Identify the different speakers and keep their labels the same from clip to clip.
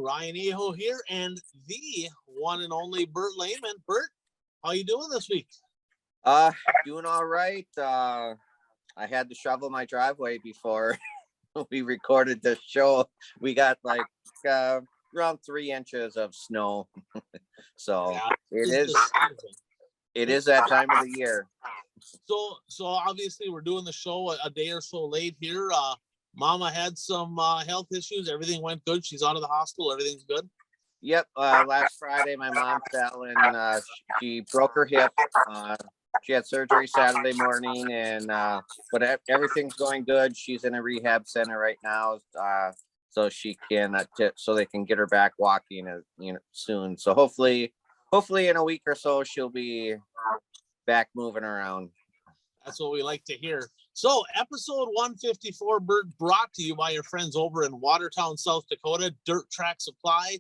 Speaker 1: Ryan Aho here, and the one and only Bert Lehman. Bert, how you doing this week?
Speaker 2: Doing all right. I had to shovel my driveway before we recorded this show. We got like around 3 inches of snow, so
Speaker 1: Yeah,
Speaker 2: it is that time of the year.
Speaker 1: So obviously we're doing the show a day or so late here. Mama had some health issues. Everything went good. She's out of the hospital. Everything's good.
Speaker 2: Yep. Last Friday, my mom fell and she broke her hip. She had surgery Saturday morning, and but everything's going good. She's in a rehab center right now, so she can so they can get her back walking, soon. So hopefully in a week or so she'll be back moving around.
Speaker 1: That's what we like to hear. So episode 154, Bert, brought to you by your friends over in Watertown, South Dakota, Dirt Track Supply.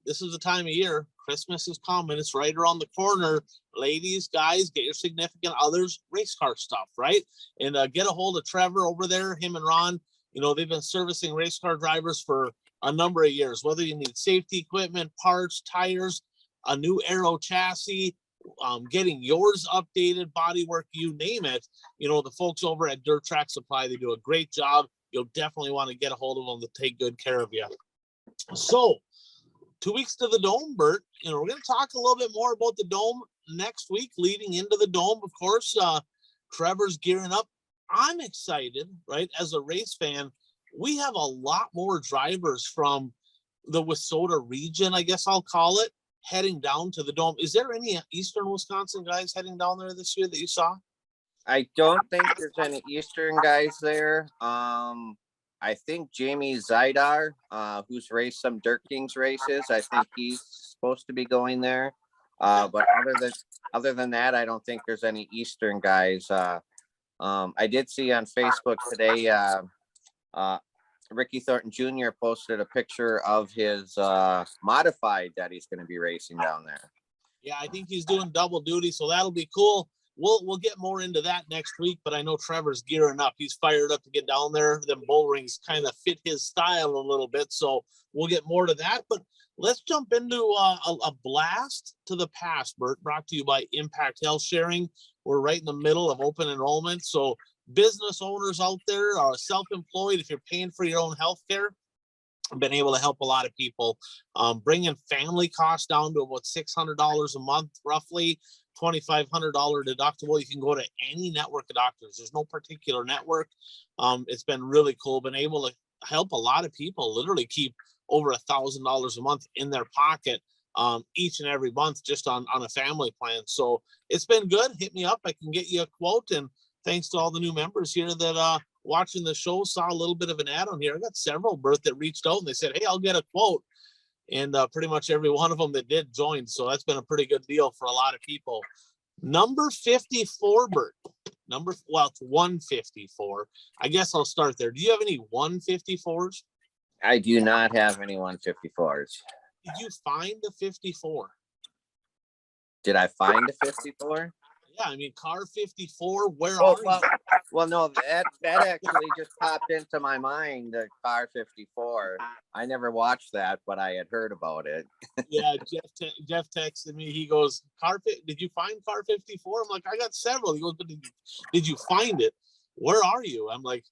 Speaker 1: This is the time of year. Christmas is coming. It's right around the corner. Ladies, guys, get your significant others race car stuff, right? And get a hold of Trevor over there, him and Ron. They've been servicing race car drivers for a number of years, whether you need safety equipment, parts, tires, a new aero chassis, getting yours updated, bodywork, you name it. The folks over at Dirt Track Supply, they do a great job. You'll definitely want to get a hold of them to take good care of you. So 2 weeks to the Dome, Bert. We're going to talk a little bit more about the Dome next week, leading into the Dome. Of course, Trevor's gearing up. I'm excited, right? As a race fan, we have a lot more drivers from the Wissota region, I guess I'll call it, heading down to the Dome. Is there any Eastern Wisconsin guys heading down there this year that you saw?
Speaker 2: I don't think there's any Eastern guys there. I think Jamie Zidar, who's raced some Dirt Kings races, I think he's supposed to be going there. But other than that, I don't think there's any Eastern guys. I did see on Facebook today, Ricky Thornton Jr. posted a picture of his modified that he's going to be racing down there.
Speaker 1: Yeah, I think he's doing double duty, so that'll be cool. We'll get more into that next week, but I know Trevor's gearing up. He's fired up to get down there. Them bull rings kind of fit his style a little bit, so we'll get more to that. But let's jump into a blast to the past, Bert, brought to you by Impact Health Sharing. We're right in the middle of open enrollment, so business owners out there are self-employed. If you're paying for your own health care, I've been able to help a lot of people, bringing family costs down to about $600 a month, roughly $2,500 deductible. You can go to any network of doctors. There's no particular network. It's been really cool. Been able to help a lot of people literally keep over $1,000 a month in their pocket each and every month just on a family plan. So it's been good. Hit me up. I can get you a quote. And thanks to all the new members here that watching the show saw a little bit of an ad on here. I got several, Bert, that reached out and they said, hey, I'll get a quote. And pretty much every one of them that did join. So that's been a pretty good deal for a lot of people. Number 54, Bert. It's 154. I guess I'll start there. Do you have any 154s?
Speaker 2: I do not have any 154s.
Speaker 1: Did you find the 54?
Speaker 2: Did I find a 54?
Speaker 1: Yeah, I mean, car 54, where are you?
Speaker 2: Well, no, that actually just popped into my mind, the car 54. I never watched that, but I had heard about it.
Speaker 1: Yeah, Jeff texted me. He goes, did you find car 54? I'm like, I got several. He goes, but did you find it? Where are you? I'm like,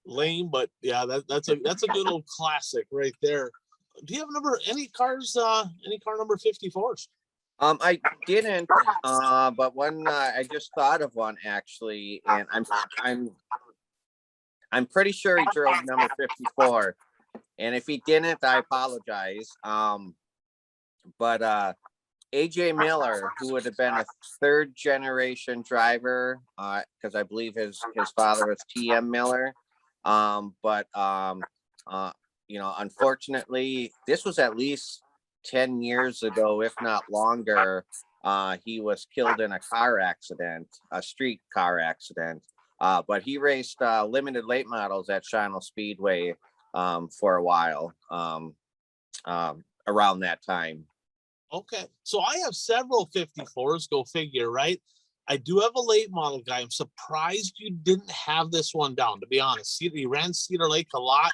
Speaker 1: lame, but yeah, that's a good old classic right there. Do you have any car number 54s?
Speaker 2: I didn't, but one I just thought of one actually, and I'm pretty sure he drove number 54, and if he didn't, I apologize. But AJ Miller, who would have been a third generation driver, because I believe his father was TM Miller, but unfortunately, this was at least 10 years ago, if not longer. He was killed in a street car accident. But he raced limited late models at Shawano Speedway for a while around that time.
Speaker 1: Okay, so I have several 54s, go figure, right? I do have a late model guy. I'm surprised you didn't have this one down, to be honest. He ran Cedar Lake a lot.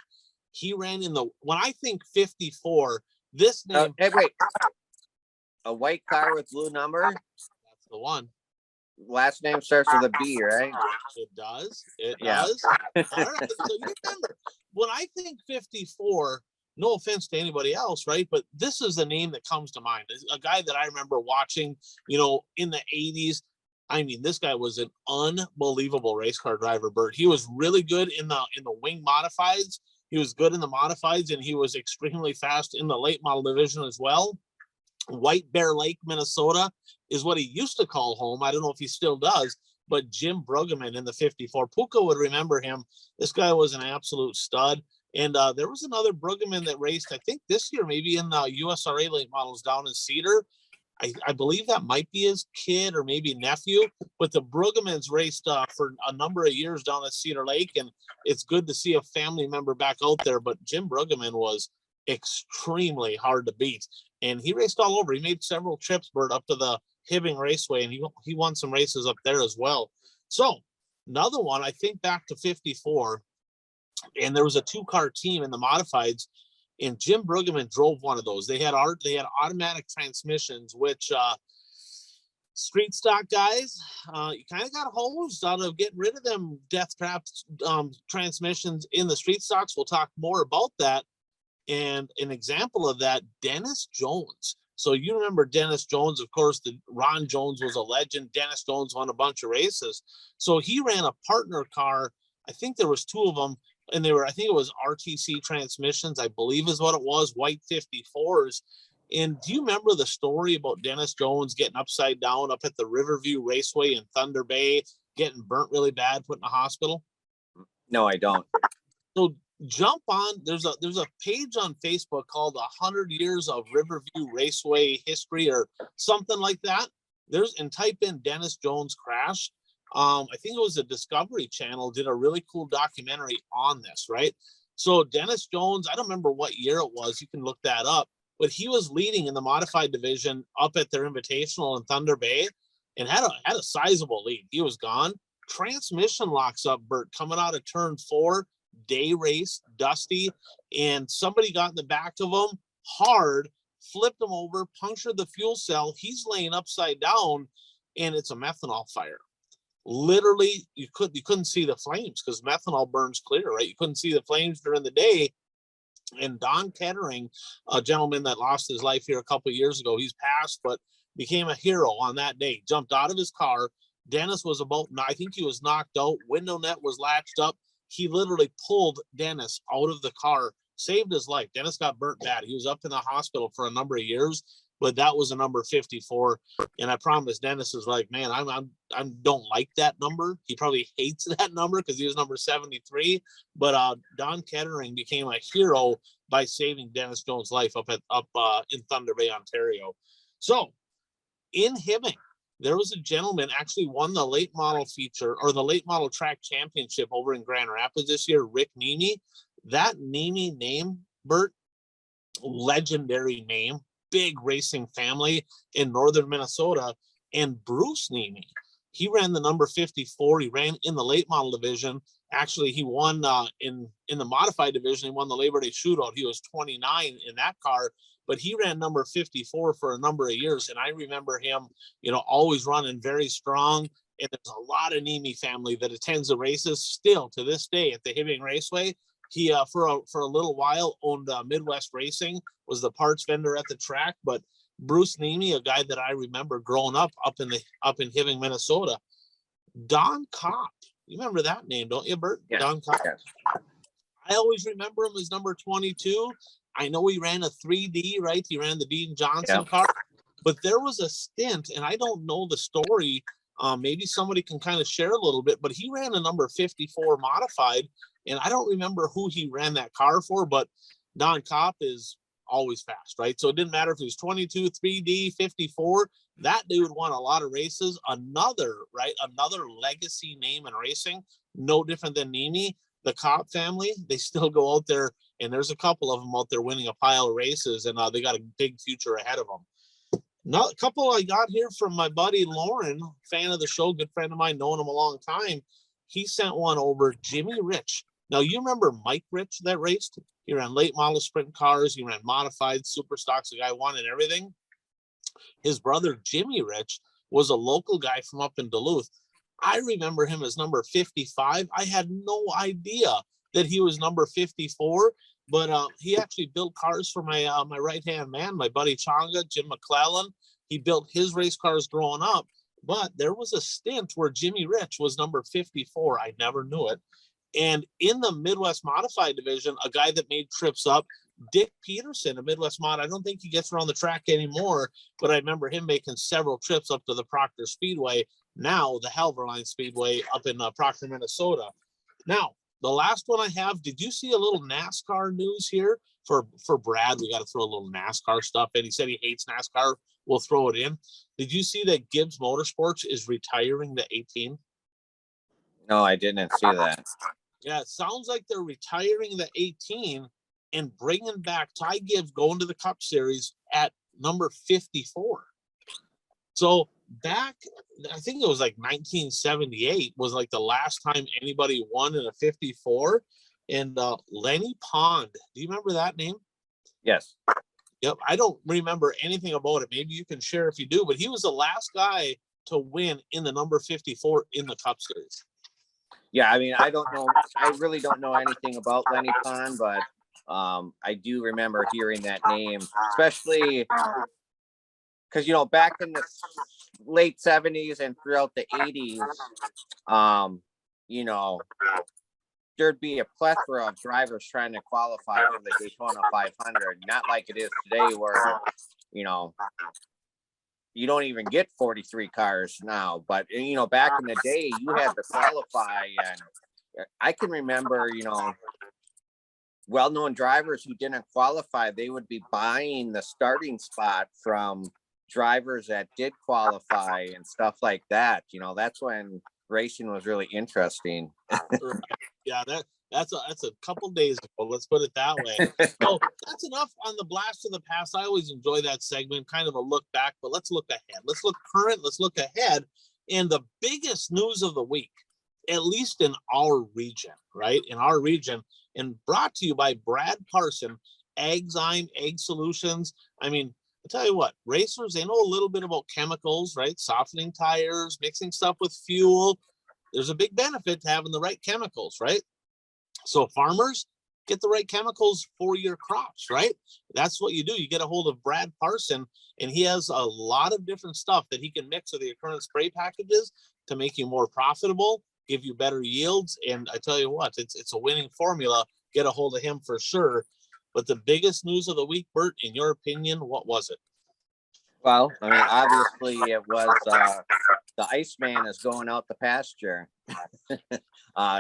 Speaker 1: He ran in the, when I think 54, this name,
Speaker 2: Hey, wait. A white car with blue number.
Speaker 1: that's the one.
Speaker 2: Last name starts with a B, right?
Speaker 1: It does. It
Speaker 2: Yeah.
Speaker 1: does. All right. So you remember, when I think 54, no offense to anybody else, right? But this is the name that comes to mind. A guy that I remember watching, you know, in the 80s. I mean, this guy was an unbelievable race car driver, Bert. He was really good in the wing modifieds. He was good in the modifieds, and he was extremely fast in the late model division as well. White Bear Lake, Minnesota is what he used to call home. I don't know if he still does, but Jim Bruggeman in the 54. Puka would remember him. This guy was an absolute stud. And there was another Bruggeman that raced, I think this year, maybe in the USRA late models down in Cedar. I believe that might be his kid or maybe nephew, but the Bruggemans raced for a number of years down at Cedar Lake, and it's good to see a family member back out there. But Jim Bruggeman was extremely hard to beat, and he raced all over. He made several trips, Bert, up to the Hibbing Raceway, and he won some races up there as well. So another one, I think back to 54, and there was a 2-car team in the modifieds, and Jim Bruggeman drove one of those. They had automatic transmissions, which street stock guys, you kind of got hosed out of getting rid of them death trap transmissions in the street stocks. We'll talk more about that. And an example of that, Dennis Jones. So you remember Dennis Jones, of course. Ron Jones was a legend. Dennis Jones won a bunch of races. So he ran a partner car. I think there was 2 of them, and I think it was RTC transmissions, I believe is what it was, white 54s. And do you remember the story about Dennis Jones getting upside down up at the Riverview Raceway in Thunder Bay, getting burnt really bad, put in the hospital?
Speaker 2: No, I don't.
Speaker 1: So jump on, there's a page on Facebook called 100 Years of Riverview Raceway History or something like that. And type in Dennis Jones crash. I think it was a Discovery Channel did a really cool documentary on this, right? So Dennis Jones, I don't remember what year it was. You can look that up, but he was leading in the modified division up at their invitational in Thunder Bay and had a sizable lead. He was gone. Transmission locks up, Bert, coming out of turn 4, day race, dusty, and somebody got in the back of him hard, flipped him over, punctured the fuel cell. He's laying upside down, and it's a methanol fire. Literally, you couldn't see the flames because methanol burns clear, right? You couldn't see the flames during the day. And Don Kettering, a gentleman that lost his life here a couple of years ago, he's passed, but became a hero on that day. Jumped out of his car. Dennis was I think he was knocked out. Window net was latched up. He literally pulled Dennis out of the car, saved his life. Dennis got burnt bad. He was up in the hospital for a number of years, but that was a number 54. And I promise Dennis is like, man, I don't like that number. He probably hates that number because he was number 73. But Don Kettering became a hero by saving Dennis Jones' life up in Thunder Bay, Ontario. So in Hibbing, there was a gentleman actually won the late model feature or the late model track championship over in Grand Rapids this year, Rick Nemi. That Nemi name, Bert, legendary name, big racing family in northern Minnesota. And Bruce Nemi, he ran the number 54. He ran in the late model division. Actually, he won in the modified division. He won the Labor Day shootout. He was 29 in that car, but he ran number 54 for a number of years. And I remember him, always running very strong. And there's a lot of Nemi family that attends the races still to this day at the Hibbing Raceway. He, for a little while, owned Midwest Racing, was the parts vendor at the track. But Bruce Nemi, a guy that I remember growing up in Hibbing, Minnesota. Don Kopp. You remember that name, don't you, Bert?
Speaker 2: Yeah.
Speaker 1: Don Kopp.
Speaker 2: Yes.
Speaker 1: I always remember him as number 22. I know he ran a 3D, right? He ran the Dean Johnson car. But there was a stint, and I don't know the story. Maybe somebody can kind of share a little bit, but he ran a number 54 modified, and I don't remember who he ran that car for, but Don Kopp is always fast, right? So it didn't matter if he was 22, 3D, 54. That dude won a lot of races. Another legacy name in racing, no different than Nemi. The Kopp family, they still go out there, and there's a couple of them out there winning a pile of races, and they got a big future ahead of them. Now, a couple I got here from my buddy Lauren, fan of the show, good friend of mine, known him a long time. He sent one over, Jimmy Rich. Now, you remember Mike Rich that raced? He ran late model sprint cars. He ran modified super stocks. The guy won and everything. His brother, Jimmy Rich, was a local guy from up in Duluth. I remember him as number 55. I had no idea that he was number 54, but he actually built cars for my my right-hand man, my buddy Changa, Jim McClellan. He built his race cars growing up, but there was a stint where Jimmy Rich was number 54. I never knew it. And in the Midwest Modified division, a guy that made trips up, Dick Peterson, a Midwest Mod. I don't think he gets around the track anymore, but I remember him making several trips up to the Proctor Speedway, now the Halverline Speedway up in Proctor, Minnesota. Now, the last one I have, did you see a little NASCAR news here for Brad? We got to throw a little NASCAR stuff in. He said he hates NASCAR. We'll throw it in. Did you see that Gibbs Motorsports is retiring the 18?
Speaker 2: No, I didn't see that.
Speaker 1: Yeah, it sounds like they're retiring the 18 and bringing back Ty Gibbs going to the Cup Series at number 54. So back, I think it was like 1978 was like the last time anybody won in a 54. And Lenny Pond, do you remember that name?
Speaker 2: Yes.
Speaker 1: Yep. I don't remember anything about it. Maybe you can share if you do, but he was the last guy to win in the number 54 in the Cup Series.
Speaker 2: Yeah, I mean, I don't know. I really don't know anything about Lenny Pond, but I do remember hearing that name, especially because, back in the late 70s and throughout the 80s, you know, there'd be a plethora of drivers trying to qualify for the Daytona 500, not like it is today where, you don't even get 43 cars now. But, back in the day, you had to qualify. And I can remember, well-known drivers who didn't qualify, they would be buying the starting spot from drivers that did qualify and stuff like that. That's when racing was really interesting.
Speaker 1: Yeah, that's a couple days ago. Let's put it that way. So that's enough on the blast of the past. I always enjoy that segment, kind of a look back, but let's look ahead. Let's look current. Let's look ahead. And the biggest news of the week, at least in our region, right? In our region, and brought to you by Brad Parson, Agzyme Ag Solutions. I mean, I tell you what, racers, they know a little bit about chemicals, right? Softening tires, mixing stuff with fuel. There's a big benefit to having the right chemicals, right? So farmers, get the right chemicals for your crops, right? That's what you do. You get a hold of Brad Parson, and he has a lot of different stuff that he can mix with your current spray packages to make you more profitable, give you better yields. And I tell you what, it's a winning formula. Get a hold of him for sure. But the biggest news of the week, Bert, in your opinion, what was it?
Speaker 2: Well, I mean, obviously it was the Iceman is going out the pasture.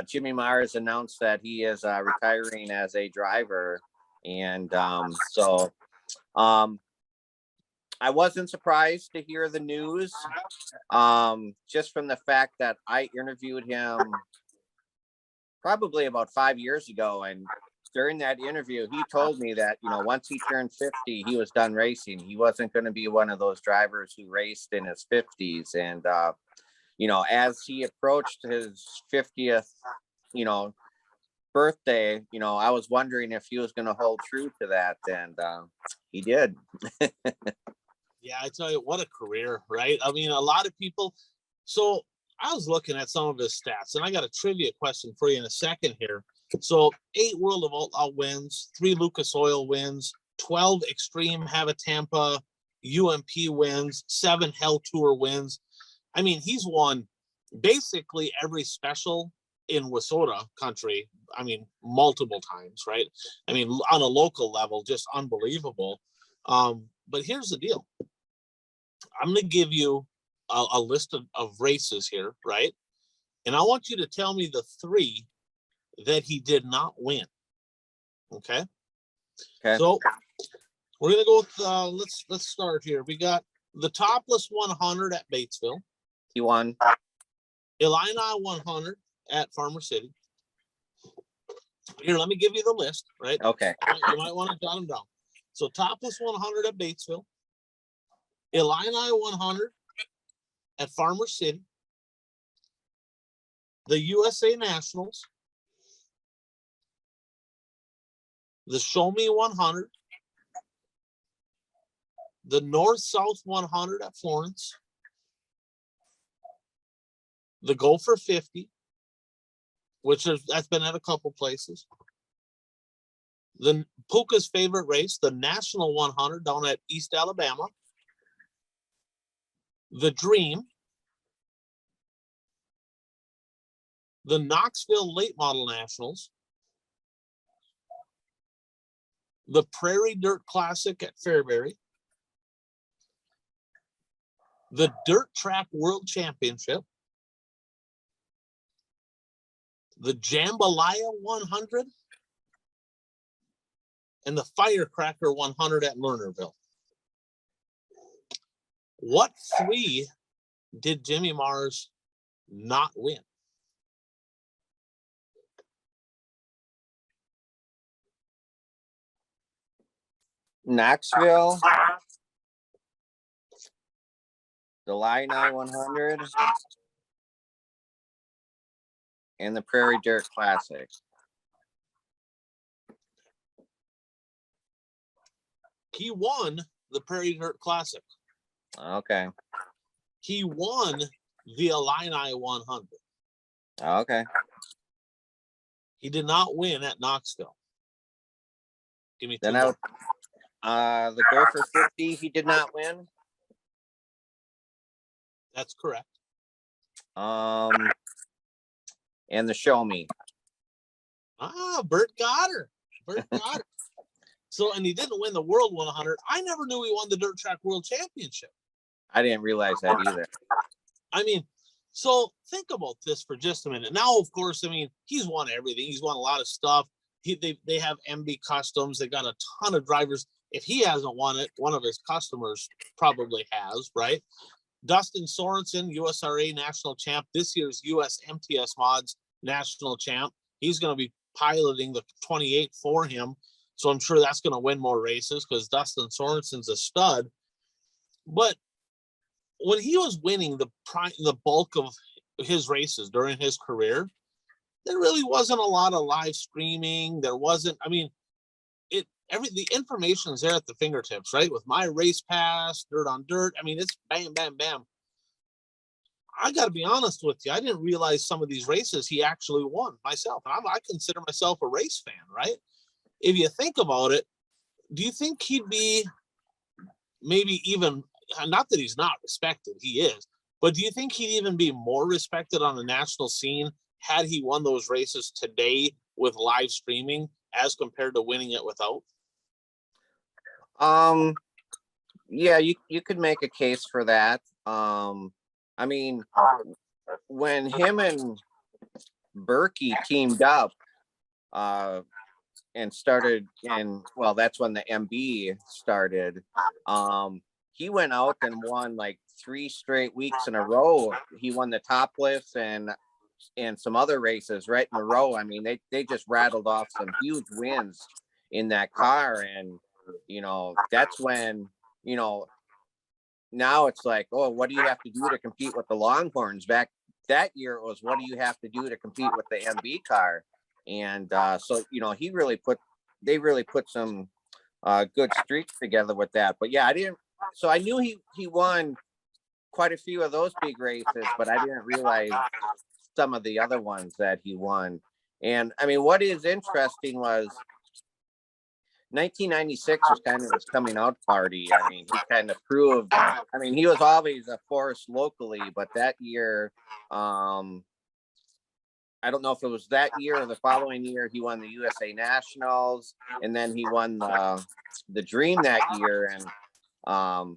Speaker 2: Jimmy Myers announced that he is retiring as a driver. And so I wasn't surprised to hear the news, just from the fact that I interviewed him probably about 5 years ago. And during that interview, he told me that, once he turned 50, he was done racing. He wasn't going to be one of those drivers who raced in his 50s. And, as he approached his 50th, birthday, I was wondering if he was going to hold true to that. And he did.
Speaker 1: Yeah, I tell you, what a career, right? I mean, a lot of people. So I was looking at some of his stats, and I got a trivia question for you in a second here. So 8 World of Outlaw wins, 3 Lucas Oil wins, 12 Extreme Tampa UMP wins, 7 Hell Tour wins. I mean, he's won basically every special in Wissota country. I mean, multiple times, right? I mean, on a local level, just unbelievable. But here's the deal. I'm going to give you a list of races here, right? And I want you to tell me the 3 that he did not win. Okay. So we're gonna go with let's start here. We got the Topless 100 at Batesville.
Speaker 2: He won.
Speaker 1: Illini 100 at Farmer City. Here, let me give you the list, right?
Speaker 2: Okay.
Speaker 1: You might want to jot them down. So Topless 100 at Batesville. Illini 100 at Farmer City. The USA Nationals. the Show Me 100, the North-South 100 at Florence, the Go for 50, that's been at a couple places. The Puka's favorite race, the National 100 down at East Alabama, the Dream, the Knoxville Late Model Nationals, the Prairie Dirt Classic at Fairbury, the Dirt Track World Championship, the Jambalaya 100, and the Firecracker 100 at Lernerville. What three did Jimmy Mars not win?
Speaker 2: Knoxville, the Illini 100, and the Prairie Dirt Classic.
Speaker 1: He won the Prairie Dirt Classic.
Speaker 2: Okay.
Speaker 1: He won the Illini 100.
Speaker 2: Okay.
Speaker 1: He did not win at Knoxville. Give me two
Speaker 2: Then
Speaker 1: more.
Speaker 2: The Go for 50, he did not win.
Speaker 1: That's correct.
Speaker 2: And the Show Me.
Speaker 1: Bert Goddard. Bert Goddard. So, and he didn't win the World 100. I never knew he won the Dirt Track World Championship.
Speaker 2: I didn't realize that either.
Speaker 1: I mean, so think about this for just a minute. Now, of course, I mean, he's won everything. He's won a lot of stuff. They have MB Customs. They got a ton of drivers. If he hasn't won it, one of his customers probably has, right? Dustin Sorensen, USRA National Champ. This year's US MTS Mods National Champ. He's going to be piloting the 28 for him. So I'm sure that's going to win more races because Dustin Sorensen's a stud. But when he was winning the bulk of his races during his career, there really wasn't a lot of live streaming. There wasn't, I mean, the information is there at the fingertips, right? With My Race Pass, Dirt on Dirt. I mean, it's bam, bam, bam. I got to be honest with you. I didn't realize some of these races he actually won myself. And I consider myself a race fan, right? If you think about it, do you think he'd be maybe even, not that he's not respected, he is, but do you think he'd even be more respected on the national scene had he won those races today with live streaming as compared to winning it without?
Speaker 2: Yeah, you could make a case for that. I mean, when him and Berkey teamed up, and started, and well, that's when the MB started. He went out and won like 3 straight weeks in a row. He won the top lifts and some other races right in a row. I mean, they just rattled off some huge wins in that car. And, you know, that's when, you know, now it's like, oh, what do you have to do to compete with the Longhorns? Back that year, it was, what do you have to do to compete with the MB car? And so, you know, they really put some good streaks together with that. But yeah, I knew he won quite a few of those big races, but I didn't realize some of the other ones that he won. And I mean, what is interesting was 1996 was kind of his coming out party. I mean, he kind of proved, I mean, he was always a force locally, but that year, I don't know if it was that year or the following year, he won the USA Nationals, and then he won the Dream that year. And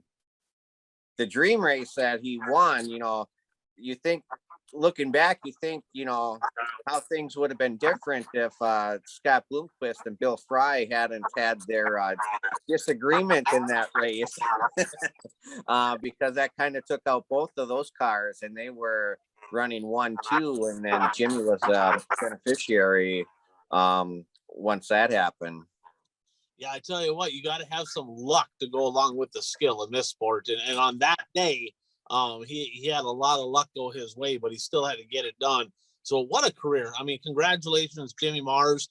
Speaker 2: the Dream race that he won, you know, you think, looking back, you think, you know, how things would have been different if Scott Bloomquist and Bill Fry hadn't had their disagreement in that race, because that kind of took out both of those cars, and they were running 1-2, and then Jimmy was a beneficiary once that happened.
Speaker 1: Yeah, I tell you what, you got to have some luck to go along with the skill in this sport. And on that day, he had a lot of luck go his way, but he still had to get it done. So what a career. I mean, congratulations, Jimmy Mars.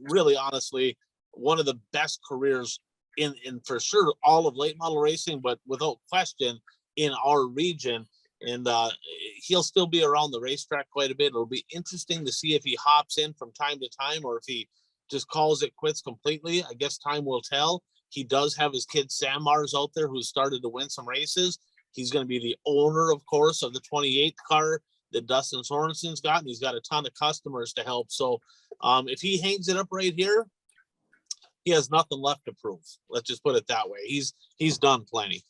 Speaker 1: Really, honestly, one of the best careers in for sure all of late model racing, but without question in our region. And he'll still be around the racetrack quite a bit. It'll be interesting to see if he hops in from time to time or if he just calls it quits completely. I guess time will tell. He does have his kid Sam Mars out there who's started to win some races. He's going to be the owner, of course, of the 28th car that Dustin Sorensen's got, and he's got a ton of customers to help. So if he hangs it up right here, he has nothing left to prove. Let's just put it that way. He's done plenty.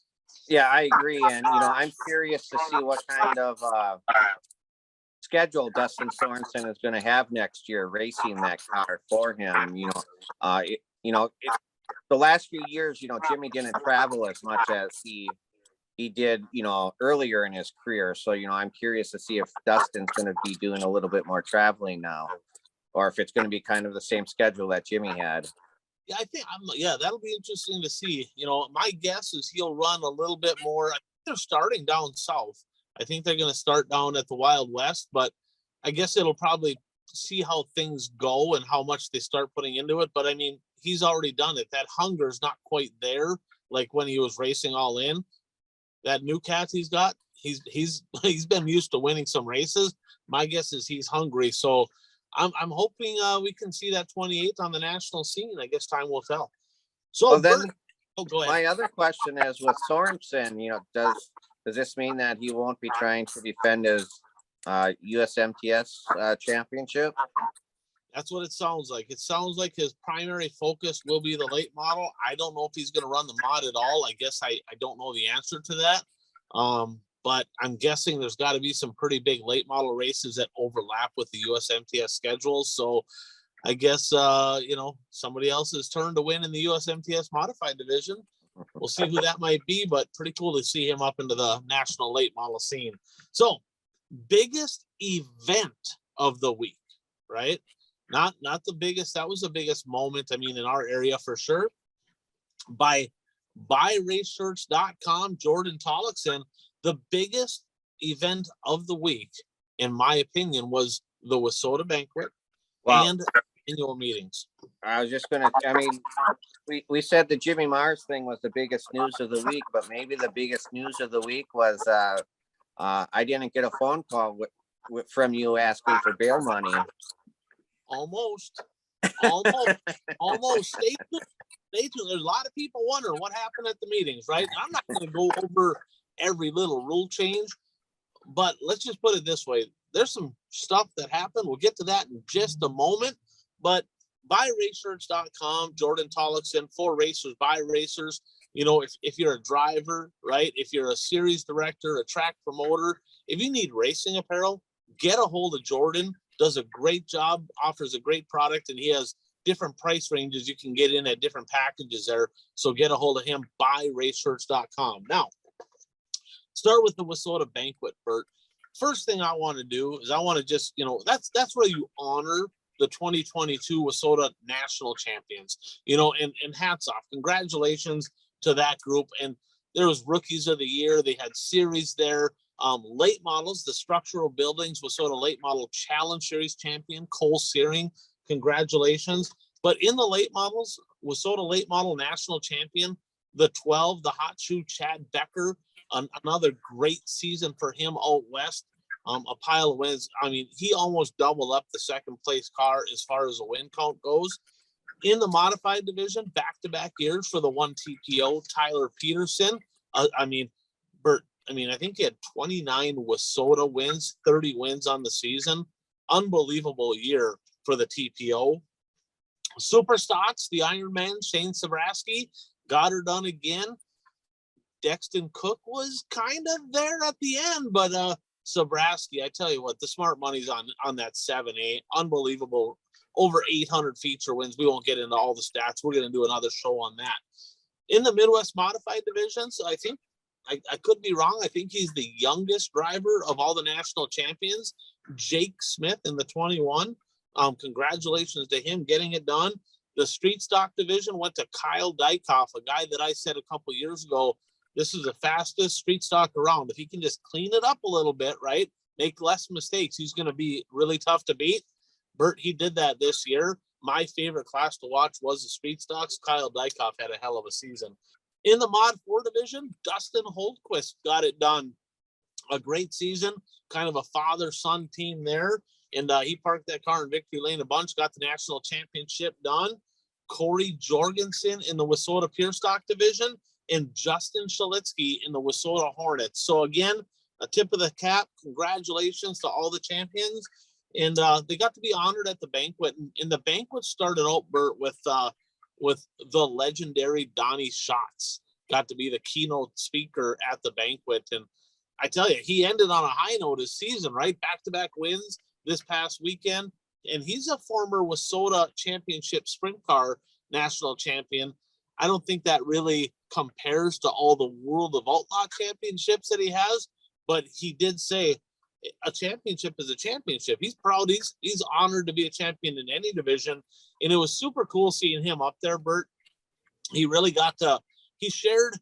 Speaker 2: Yeah, I agree. And, I'm curious to see what kind of schedule Dustin Sorensen is going to have next year racing that car for him. The last few years, Jimmy didn't travel as much as he did, earlier in his career. So, I'm curious to see if Dustin's going to be doing a little bit more traveling now, or if it's going to be kind of the same schedule that Jimmy had.
Speaker 1: Yeah, I think that'll be interesting to see. My guess is he'll run a little bit more. I think they're starting down south. I think they're going to start down at the Wild West, but I guess it'll probably see how things go and how much they start putting into it. But I mean, he's already done it. That hunger is not quite there, like when he was racing all in. That new cat he's got, he's been used to winning some races. My guess is he's hungry. So I'm hoping we can see that 28th on the national scene. I guess time will tell. So
Speaker 2: then,
Speaker 1: go ahead.
Speaker 2: My other question is with Sorensen, does this mean that he won't be trying to defend his USMTS championship?
Speaker 1: That's what it sounds like. It sounds like his primary focus will be the late model. I don't know if he's going to run the mod at all. I guess I don't know the answer to that. But I'm guessing there's got to be some pretty big late model races that overlap with the USMTS schedules. So I guess, somebody else's turn to win in the USMTS modified division. We'll see who that might be, but pretty cool to see him up into the national late model scene. So biggest event of the week, right? Not the biggest. That was the biggest moment. I mean, in our area for sure. By BuyRaceShirts.com, Jordan Tollickson, the biggest event of the week, in my opinion, was the WISSOTA banquet and annual meetings.
Speaker 2: I was just going to, we said the Jimmy Mars thing was the biggest news of the week, but maybe the biggest news of the week was I didn't get a phone call from you asking for bail money.
Speaker 1: Almost. Stay tuned. There's a lot of people wondering what happened at the meetings, right? I'm not going to go over every little rule change, but let's just put it this way. There's some stuff that happened. We'll get to that in just a moment, but BuyRaceShirts.com, Jordan Tollickson, for racers, by racers. If you're a driver, right? If you're a series director, a track promoter, if you need racing apparel, get a hold of Jordan. Does a great job, offers a great product, and he has different price ranges you can get in at different packages there. So get a hold of him, BuyRaceShirts.com. Now, start with the WISSOTA banquet, Bert. First thing I want to do is I want to just, that's where you honor the 2022 WISSOTA national champions, and hats off. Congratulations to that group. And there was rookies of the year. They had series there. Late models, the structural buildings, WISSOTA late model challenge series champion, Cole Searing. Congratulations. But in the late models, WISSOTA late model national champion, the 12, the hot shoe, Chad Becker, another great season for him out west. A pile of wins. I mean, he almost doubled up the second place car as far as the win count goes. In the modified division, back-to-back years for the one TPO, Tyler Peterson. Bert, I think he had 29 WISSOTA wins, 30 wins on the season. Unbelievable year for the TPO. Super Stocks, the Ironman, Shane Sabraski, got her done again. Dexton Cook was kind of there at the end, but Sabraski, I tell you what, the smart money's on that 7-8. Unbelievable. Over 800 feature wins. We won't get into all the stats. We're going to do another show on that. In the Midwest modified divisions, I think, I could be wrong. I think he's the youngest driver of all the national champions, Jake Smith in the 21. Congratulations to him getting it done. The street stock division went to Kyle Dykoff, a guy that I said a couple years ago, this is the fastest street stock around. If he can just clean it up a little bit, right, make less mistakes, he's going to be really tough to beat. Bert, he did that this year. My favorite class to watch was the Street Stocks. Kyle Dykoff had a hell of a season. In the Mod 4 division, Dustin Holtquist got it done. A great season, kind of a father-son team there. And he parked that car in victory lane a bunch, got the national championship done. Corey Jorgensen in the Wissota Pure Stock division, and Justin Shalitsky in the Wissota Hornets. So again, a tip of the cap. Congratulations to all the champions. And they got to be honored at the banquet. And the banquet started out, Bert, with the legendary Donnie Schatz. Got to be the keynote speaker at the banquet. And I tell you, he ended on a high note his season, right? Back-to-back wins this past weekend. And he's a former Wissota Championship Sprint Car national champion. I don't think that really compares to all the World of Outlaw championships that he has. But he did say a championship is a championship. He's proud. He's honored to be a champion in any division. And it was super cool seeing him up there, Bert. He really he shared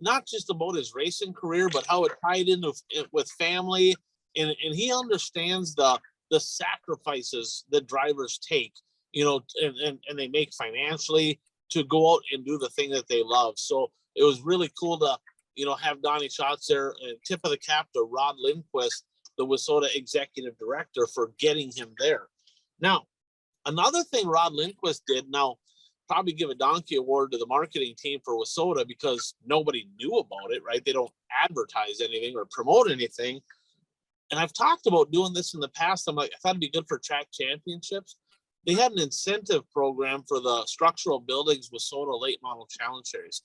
Speaker 1: not just about his racing career, but how it tied into with family. And he understands the sacrifices that drivers take, and they make financially to go out and do the thing that they love. So it was really cool to, have Donnie Schatz there, and tip of the cap to Rod Lindquist, the Wissota executive director, for getting him there. Now, another thing Rod Lindquist did, now probably give a donkey award to the marketing team for Wissota because nobody knew about it, right? They don't advertise anything or promote anything. And I've talked about doing this in the past. I'm like, I thought it'd be good for track championships. They had an incentive program for the Structural Buildings Wissota Late Model Challenge Series.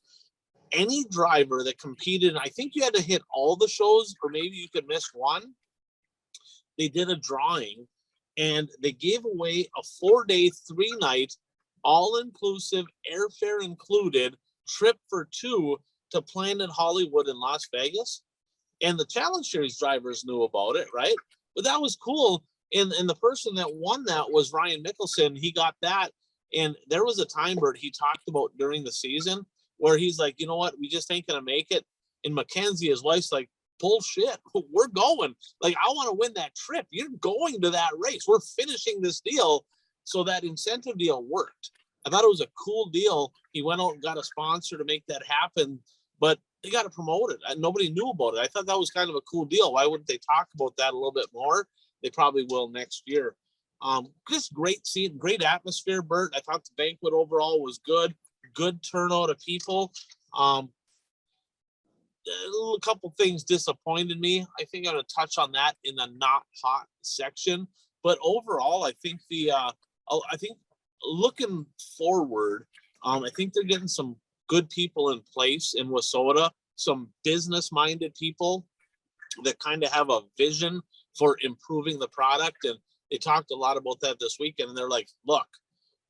Speaker 1: Any driver that competed, I think you had to hit all the shows, or maybe you could miss one. They did a drawing, and they gave away a 4-day, 3-night, all-inclusive, airfare included, trip for 2 to Planet Hollywood in Las Vegas. And the Challenge Series drivers knew about it, right? But that was cool. And the person that won that was Ryan Mickelson. He got that. And there was a time, Bert, he talked about during the season where he's like, you know what? We just ain't going to make it. And Mackenzie, his wife's like, bullshit. We're going. Like, I want to win that trip. You're going to that race. We're finishing this deal. So that incentive deal worked. I thought it was a cool deal. He went out and got a sponsor to make that happen. But they got to promote it. Nobody knew about it. I thought that was kind of a cool deal. Why wouldn't they talk about that a little bit more? They probably will next year. Just great scene, great atmosphere, Bert. I thought the banquet overall was good. Good turnout of people. A couple things disappointed me. I think I'm going to touch on that in the not hot section. But overall, I think looking forward, I think they're getting some good people in place in Wissota, some business-minded people that kind of have a vision for improving the product. And they talked a lot about that this weekend. And they're like, look,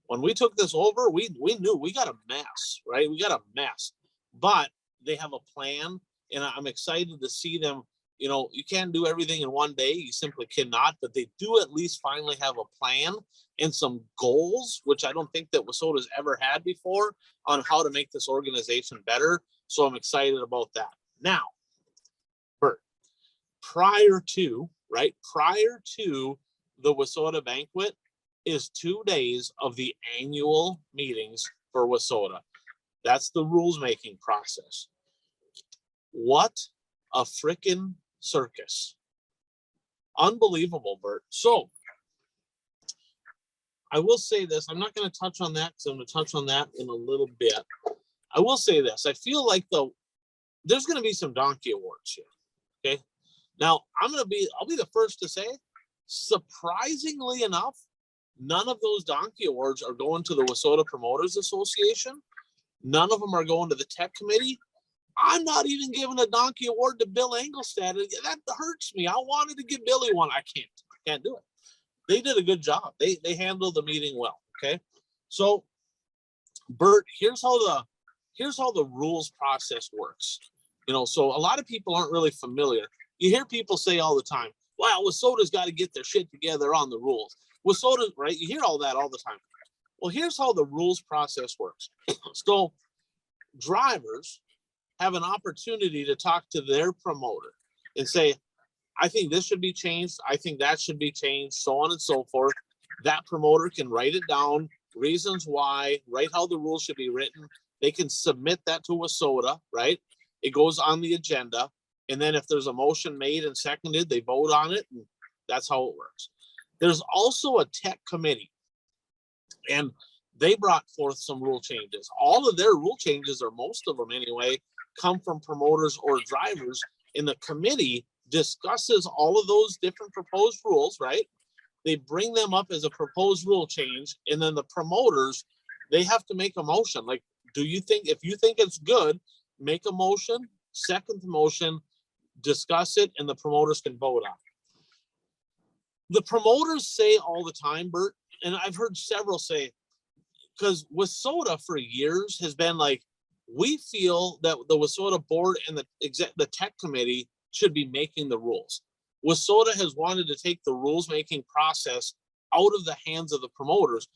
Speaker 1: when we took this over, we knew we got a mess, right? We got a mess. But they have a plan, and I'm excited to see them. You can't do everything in one day. You simply cannot, but they do at least finally have a plan and some goals, which I don't think that Wissota's ever had before, on how to make this organization better. So I'm excited about that. Now, Bert, prior to the Wissota banquet is 2 days of the annual meetings for Wissota. That's the rules making process. What a freaking circus. Unbelievable, Bert. So I will say this. I'm not going to touch on that because I'm going to touch on that in a little bit. I will say this. I feel like there's going to be some donkey awards here. Okay. Now I'll be the first to say, surprisingly enough, none of those donkey awards are going to the Wissota Promoters Association. None of them are going to the tech committee. I'm not even giving a donkey award to Bill Engelstad. That hurts me. I wanted to give Billy one. I can't do it. They did a good job. They handled the meeting well. Okay. So Bert, here's how the rules process works. So a lot of people aren't really familiar. You hear people say all the time, wow, Wissota's got to get their shit together on the rules. Wissota, right? You hear all that all the time. Well, here's how the rules process works. So drivers have an opportunity to talk to their promoter and say, I think this should be changed. I think that should be changed, so on and so forth. that promoter can write it down, reasons why, write how the rules should be written. They can submit that to WSOTA, right? It goes on the agenda. And then if there's a motion made and seconded, they vote on it. And that's how it works. There's also a tech committee, and they brought forth some rule changes. All of their rule changes, or most of them anyway, come from promoters or drivers. And the committee discusses all of those different proposed rules, right? They bring them up as a proposed rule change. And then the promoters, they have to make a motion. Like, do you think, if you think it's good, make a motion, second the motion, discuss it, and the promoters can vote on it. The promoters say all the time, Bert, and I've heard several say, because WSOTA for years has been like, we feel that the WSOTA board and the tech committee should be making the rules. WSOTA has wanted to take the rules making process out of the hands of the promoters.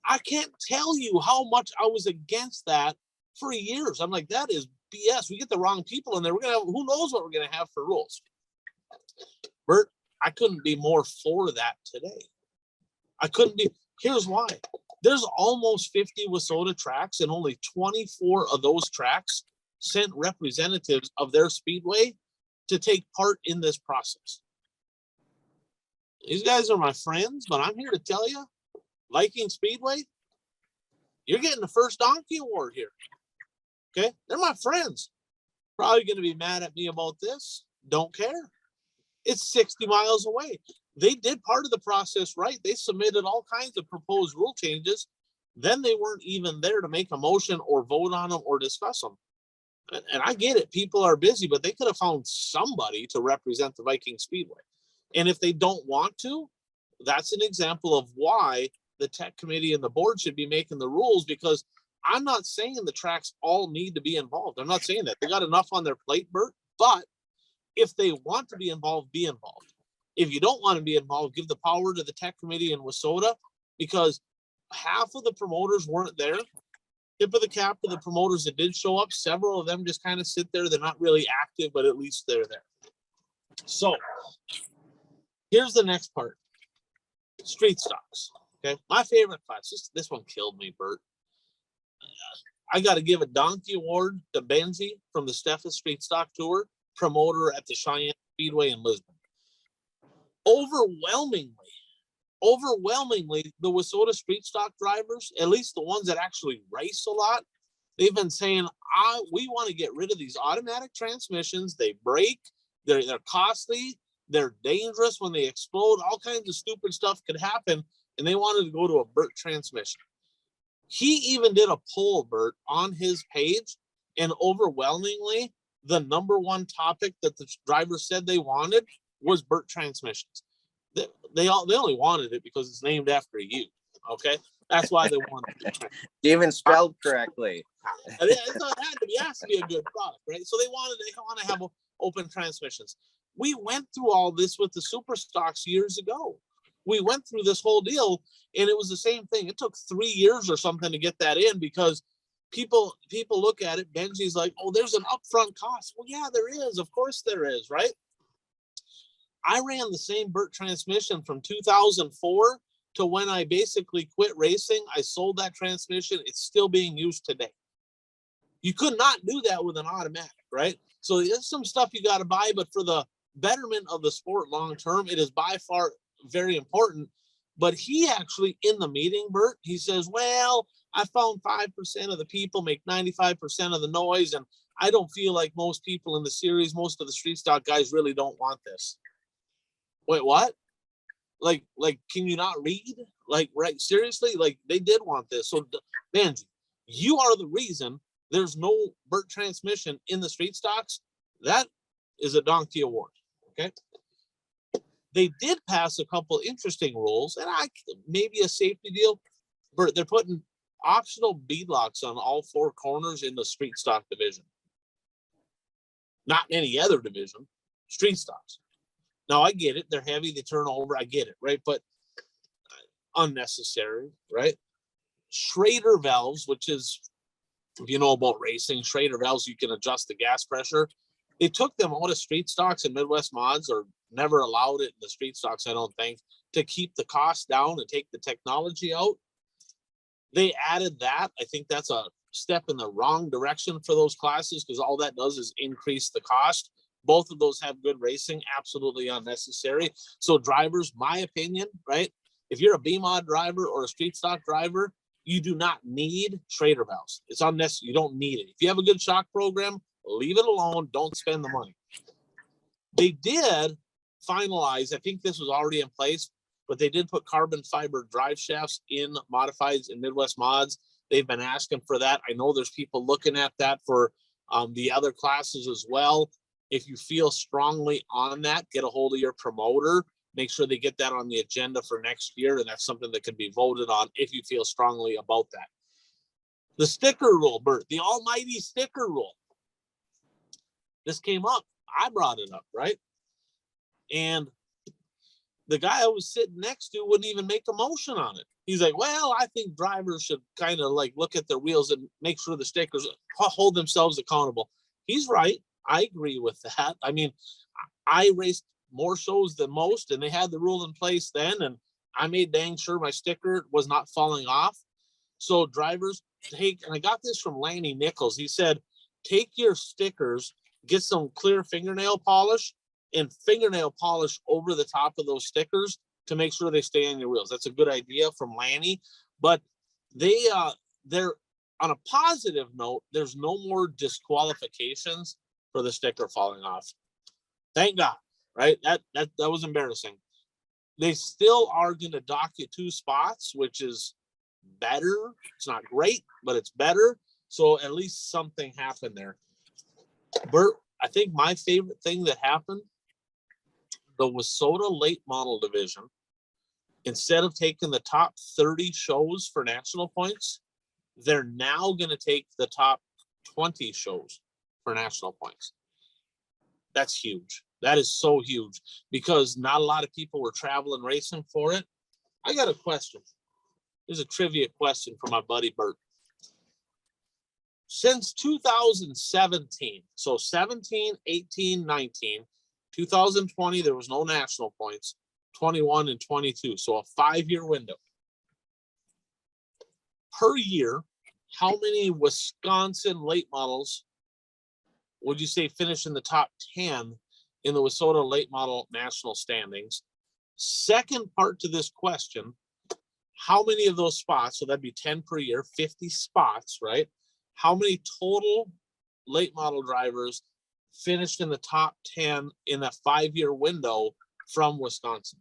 Speaker 1: I can't tell you how much I was against that for years. I'm like, that is BS. We get the wrong people in there. We're gonna have, who knows what we're gonna have for rules. Bert, I couldn't be more for that today. I couldn't be. Here's why. There's almost 50 WSOTA tracks, and only 24 of those tracks sent representatives of their speedway to take part in this process. These guys are my friends, but I'm here to tell you, Viking Speedway, you're getting the first donkey award here. Okay, they're my friends. Probably going to be mad at me about this. Don't care. It's 60 miles away. They did part of the process right. They submitted all kinds of proposed rule changes. Then they weren't even there to make a motion or vote on them or discuss them. And I get it. People are busy, but they could have found somebody to represent the Viking Speedway. And if they don't want to, that's an example of why the tech committee and the board should be making the rules, because I'm not saying the tracks all need to be involved. I'm not saying that. They got enough on their plate, Bert, but if they want to be involved, be involved. If you don't want to be involved, give the power to the tech committee in WSOTA, because half of the promoters weren't there. Tip of the cap to the promoters that did show up. Several of them just kind of sit there. They're not really active, but at least they're there. So here's the next part. Street stocks. Okay. My favorite class. This one killed me, Bert. I got to give a donkey award to Benzie from the Steffes Street Stock Tour, promoter at the Cheyenne Speedway in Lisbon. Overwhelmingly, the WSOTA street stock drivers, at least the ones that actually race a lot, they've been saying, we want to get rid of these automatic transmissions. They break, they're costly, they're dangerous when they explode, all kinds of stupid stuff could happen, and they wanted to go to a Bert transmission. He even did a poll, Bert, on his page, and overwhelmingly, the number one topic that the drivers said they wanted was Bert transmissions. They only wanted it because it's named after you. Okay, that's why they wanted it.
Speaker 2: Even spelled correctly.
Speaker 1: It has to be a good product, right? So they want to have open transmissions. We went through all this with the super stocks years ago. We went through this whole deal, and it was the same thing. It took 3 years or something to get that in, because people look at it. Benzie's like, oh, there's an upfront cost. Well, yeah, there is. Of course there is, right? I ran the same Bert transmission from 2004 to when I basically quit racing. I sold that transmission. It's still being used today. You could not do that with an automatic, right? So there's some stuff you got to buy, but for the betterment of the sport long term, it is by far very important. But he actually, in the meeting, Bert, he says, well, I found 5% of the people make 95% of the noise, and I don't feel like most people in the series, most of the street stock guys really don't want this. Wait, what? Like, can you not read? Like, right? Seriously? Like, they did want this. So, Benji, you are the reason there's no Bert transmission in the street stocks. That is a donkey award. Okay. They did pass a couple interesting rules, and maybe a safety deal. Bert, they're putting optional beadlocks on all 4 corners in the street stock division. Not any other division. Street stocks. Now, I get it. They're heavy. They turn over. I get it, right? But unnecessary, right? Schrader valves, which is, if you know about racing, Schrader valves, you can adjust the gas pressure. They took them out of street stocks and Midwest mods, or never allowed it in the street stocks, I don't think, to keep the cost down and take the technology out. They added that. I think that's a step in the wrong direction for those classes, because all that does is increase the cost. Both of those have good racing, absolutely unnecessary. So drivers, my opinion, right? If you're a B-mod driver or a street stock driver, you do not need Schrader valves. It's unnecessary. You don't need it. If you have a good shock program, leave it alone. Don't spend the money. They did finalize, I think this was already in place, but they did put carbon fiber drive shafts in modifieds and Midwest mods. They've been asking for that. I know there's people looking at that for the other classes as well. If you feel strongly on that, get a hold of your promoter. Make sure they get that on the agenda for next year, and that's something that can be voted on if you feel strongly about that. The sticker rule, Bert, the almighty sticker rule. This came up. I brought it up, right? And the guy I was sitting next to wouldn't even make a motion on it. He's like, well, I think drivers should kind of like look at their wheels and make sure the stickers hold themselves accountable. He's right. I agree with that. I mean, I raced more shows than most, and they had the rule in place then, and I made dang sure my sticker was not falling off. So drivers take, and I got this from Lanny Nichols. He said, take your stickers, get some clear fingernail polish, and fingernail polish over the top of those stickers to make sure they stay on your wheels. That's a good idea from Lanny. But they're on a positive note, there's no more disqualifications for the sticker falling off. Thank God, right? That was embarrassing. They still are going to dock you 2 spots, which is better. It's not great, but it's better. So at least something happened there. Bert, I think my favorite thing that happened, the WISSOTA late model division, instead of taking the top 30 shows for national points, they're now going to take the top 20 shows for national points. That's huge. That is so huge, because not a lot of people were traveling racing for it. I got a question. Here's a trivia question for my buddy Bert. Since 2017, so 17, 18, 19, 2020, there was no national points, 21 and 22. So a 5-year window. Per year, how many Wisconsin late models would you say finish in the top 10 in the WISSOTA late model national standings? Second part to this question, how many of those spots, so that'd be 10 per year, 50 spots, right? How many total late model drivers finished in the top 10 in that 5-year window from Wisconsin?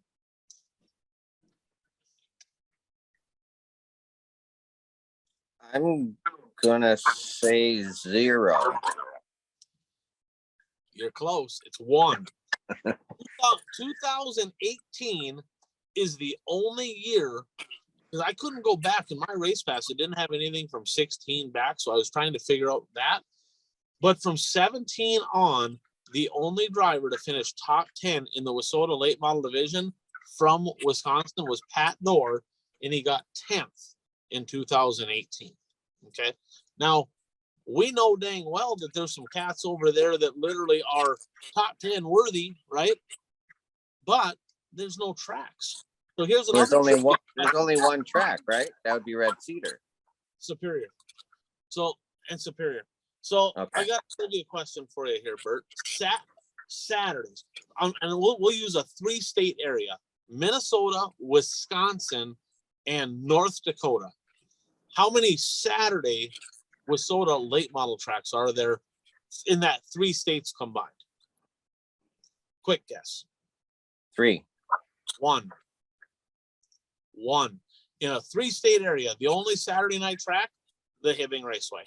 Speaker 2: I'm gonna say 0.
Speaker 1: You're close. It's 1. 2018 is the only year, because I couldn't go back in my race pass. It didn't have anything from 16 back, so I was trying to figure out that. But from 17 on, the only driver to finish top 10 in the WISSOTA late model division from Wisconsin was Pat Dorr, and he got 10th in 2018. Okay. Now, we know dang well that there's some cats over there that literally are top 10 worthy, right? But there's no tracks. So here's another.
Speaker 2: There's only one track, right? That would be Red Cedar.
Speaker 1: Superior. So, and Superior. So
Speaker 2: okay.
Speaker 1: I got a trivia question for you here, Bert. Saturdays, and we'll use a 3-state area: Minnesota, Wisconsin, and North Dakota. How many Saturday WISSOTA late model tracks are there in that 3 states combined? Quick guess.
Speaker 2: 3.
Speaker 1: 1. In a 3-state area, the only Saturday night track, the Hibbing Raceway.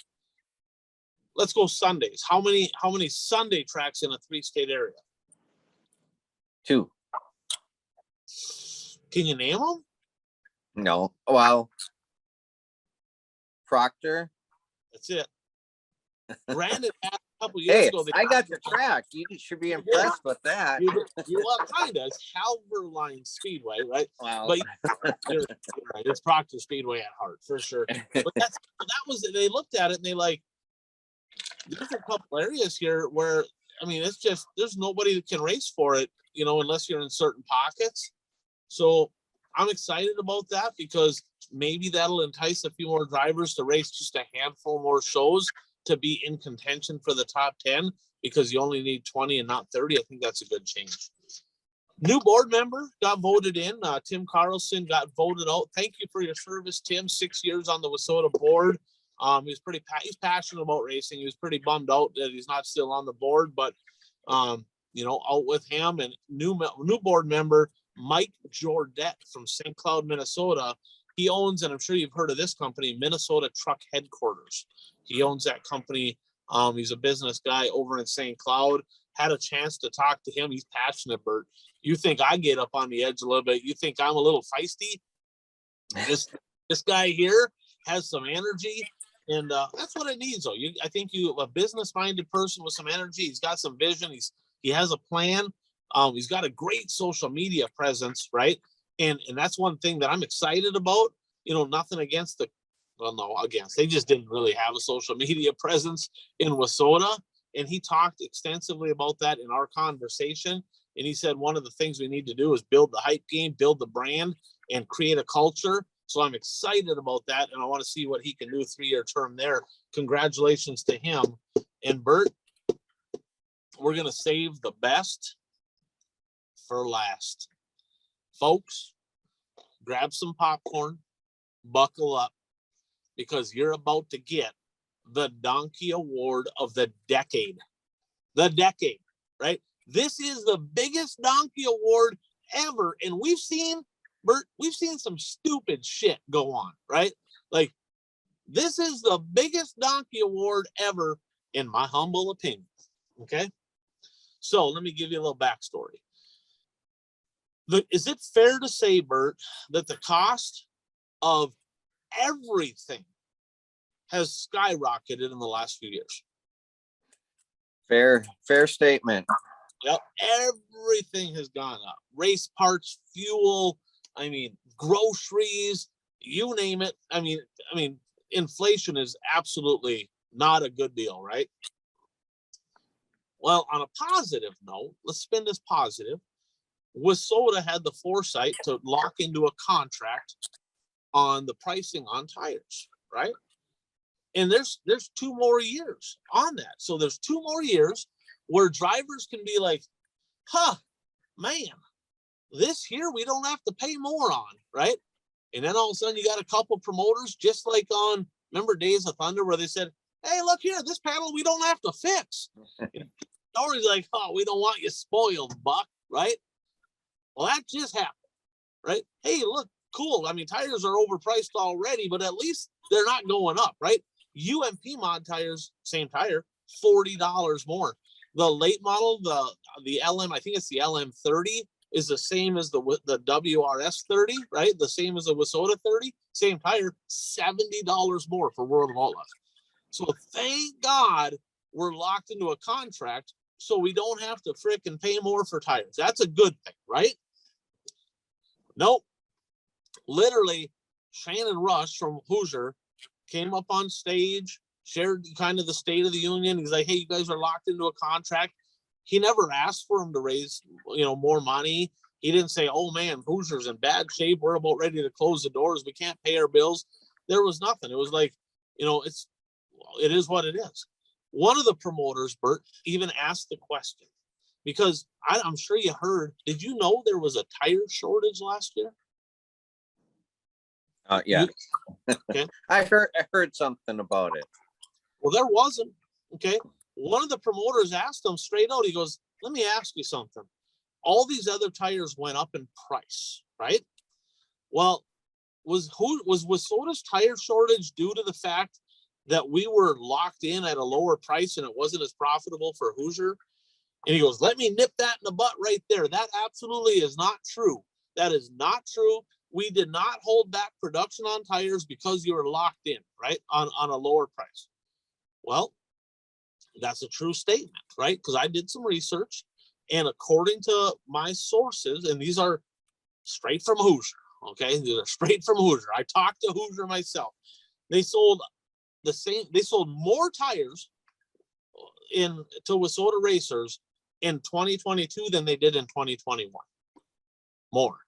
Speaker 1: Let's go Sundays. How many Sunday tracks in a 3-state area?
Speaker 2: 2.
Speaker 1: Can you name them?
Speaker 2: No. Well, Proctor.
Speaker 1: That's it. Brandon asked a couple years ago.
Speaker 2: I got the track. You should be impressed with that.
Speaker 1: Well, kind of. It's Halverline Speedway, right?
Speaker 2: Wow.
Speaker 1: But you're right. It's Proctor Speedway at heart, for sure. But that was it. They looked at it and they like, there's a couple areas here where I mean, it's just, there's nobody that can race for it, you know, unless you're in certain pockets. So I'm excited about that because maybe that'll entice a few more drivers to race just a handful more shows to be in contention for the top 10, because you only need 20 and not 30. I think that's a good change. New board member got voted in. Tim Carlson got voted out. Thank you for your service, Tim. 6 years on the WISSOTA board. He's passionate about racing. He was pretty bummed out that he's not still on the board, but you know, out with him. And new board member Mike Jordet from St. Cloud, Minnesota. He owns, and I'm sure you've heard of this company, Minnesota Truck Headquarters. He owns that company. He's a business guy over in St. Cloud. Had a chance to talk to him. He's passionate, Bert. You think I get up on the edge a little bit? You think I'm a little feisty? This guy here has some energy, and that's what it needs. Though I think a business-minded person with some energy. He's got some vision. He has a plan. He's got a great social media presence, right? And that's one thing that I'm excited about. You know, nothing against they just didn't really have a social media presence in WISSOTA. And he talked extensively about that in our conversation. And he said one of the things we need to do is build the hype game, build the brand, and create a culture. So I'm excited about that, and I want to see what he can do 3-year term there. Congratulations to him. And Bert, we're going to save the best for last. Folks, grab some popcorn, buckle up, because you're about to get the Donkey Award of the decade. The decade, right? This is the biggest Donkey Award ever. And we've seen, Bert, some stupid shit go on, right? Like, this is the biggest Donkey Award ever, in my humble opinion. Okay? So let me give you a little backstory. Is it fair to say, Bert, that the cost of everything has skyrocketed in the last few years?
Speaker 2: Fair statement.
Speaker 1: Yep, everything has gone up. Race parts, fuel, I mean, groceries, you name it. I mean, inflation is absolutely not a good deal, right? Well, on a positive note, let's spin this positive. WISSOTA had the foresight to lock into a contract on the pricing on tires, right? And there's 2 more years on that. So there's 2 more years where drivers can be like, man, this year we don't have to pay more on, right? And then all of a sudden you got a couple promoters, just like on, remember Days of Thunder, where they said, hey, look here, this panel we don't have to fix. Story's like, we don't want you spoiled, buck, right? Well, that just happened, right? Hey, look, cool. I mean, tires are overpriced already, but at least they're not going up, right? UMP mod tires, same tire, $40 more. The late model, the LM, I think it's the LM30, is the same as the WRS 30, right? The same as the WISSOTA 30, same tire, $70 more for World of Outlaws. So thank God we're locked into a contract, so we don't have to frickin' pay more for tires. That's a good thing, right? Nope. Literally, Shannon Rush from Hoosier came up on stage, shared kind of the State of the Union. He's like, hey, you guys are locked into a contract. He never asked for him to raise, more money. He didn't say, oh man, Hoosier's in bad shape. We're about ready to close the doors. We can't pay our bills. There was nothing. It was like, it is what it is. One of the promoters, Bert, even asked the question, because I'm sure you heard, did you know there was a tire shortage last year?
Speaker 2: Yeah.
Speaker 1: Okay.
Speaker 2: I heard something about it.
Speaker 1: Well, there wasn't. Okay. One of the promoters asked him straight out, he goes, let me ask you something. All these other tires went up in price, right? Well, was WISSOTA's tire shortage due to the fact that we were locked in at a lower price and it wasn't as profitable for Hoosier? And he goes, let me nip that in the butt right there. That absolutely is not true. That is not true. We did not hold back production on tires because you were locked in, right? On a lower price. Well, that's a true statement, right? Because I did some research, and according to my sources, and these are straight from Hoosier, okay? These are straight from Hoosier. I talked to Hoosier myself. They sold more tires to Wissota Racers in 2022 than they did in 2021. More.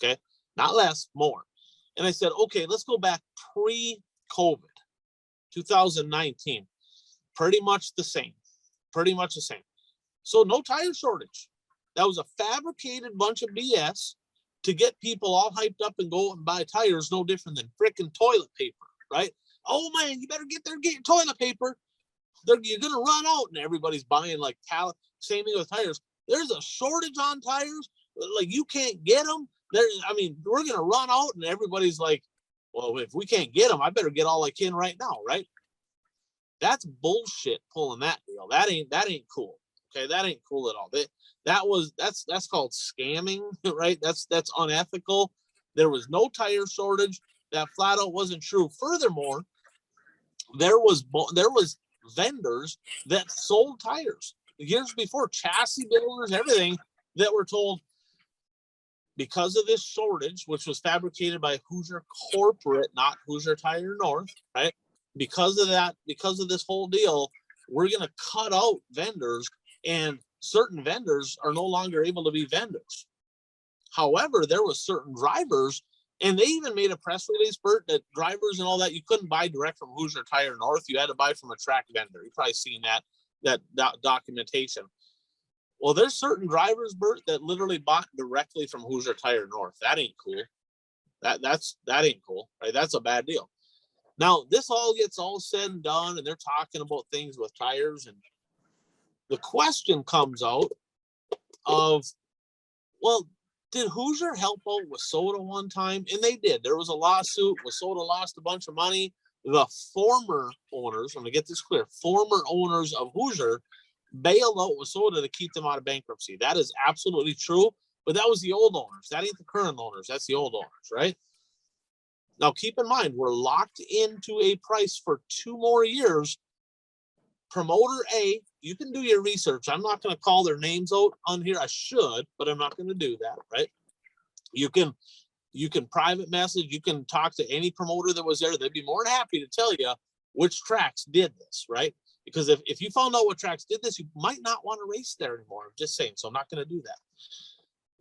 Speaker 1: Okay. Not less, more. And I said, okay, let's go back pre-COVID, 2019. Pretty much the same. Pretty much the same. So no tire shortage. That was a fabricated bunch of BS to get people all hyped up and go and buy tires, no different than freaking toilet paper, right? Oh man, you better get your toilet paper. You're gonna run out, and everybody's buying like same thing with tires. There's a shortage on tires, like you can't get them. We're gonna run out, and everybody's like, well, if we can't get them, I better get all I can right now, right? That's bullshit pulling that deal. That ain't cool. Okay, that ain't cool at all. That's called scamming, right? That's unethical. There was no tire shortage. That flat out wasn't true. Furthermore, there was vendors that sold tires years before, chassis builders, everything, that were told, because of this shortage, which was fabricated by Hoosier Corporate, not Hoosier Tire North, right? Because of that, because of this whole deal, we're going to cut out vendors, and certain vendors are no longer able to be vendors. However, there was certain drivers, and they even made a press release, Bert, that drivers and all that, you couldn't buy direct from Hoosier Tire North. You had to buy from a track vendor. You've probably seen that documentation. Well, there's certain drivers, Bert, that literally bought directly from Hoosier Tire North. That ain't cool. That ain't cool, right? That's a bad deal. Now, this all gets all said and done, and they're talking about things with tires, and the question comes out of, well, did Hoosier help out Wissota one time? And they did. There was a lawsuit. Wissota lost a bunch of money. The former owners, I'm going to get this clear, former owners of Hoosier bailed out Wissota to keep them out of bankruptcy. That is absolutely true, but that was the old owners. That ain't the current owners. That's the old owners, right? Now, keep in mind, we're locked into a price for 2 more years. Promoter A, you can do your research. I'm not going to call their names out on here. I should, but I'm not going to do that, right? You can private message. You can talk to any promoter that was there. They'd be more than happy to tell you which tracks did this, right? Because if you found out what tracks did this, you might not want to race there anymore. I'm just saying, so I'm not going to do that.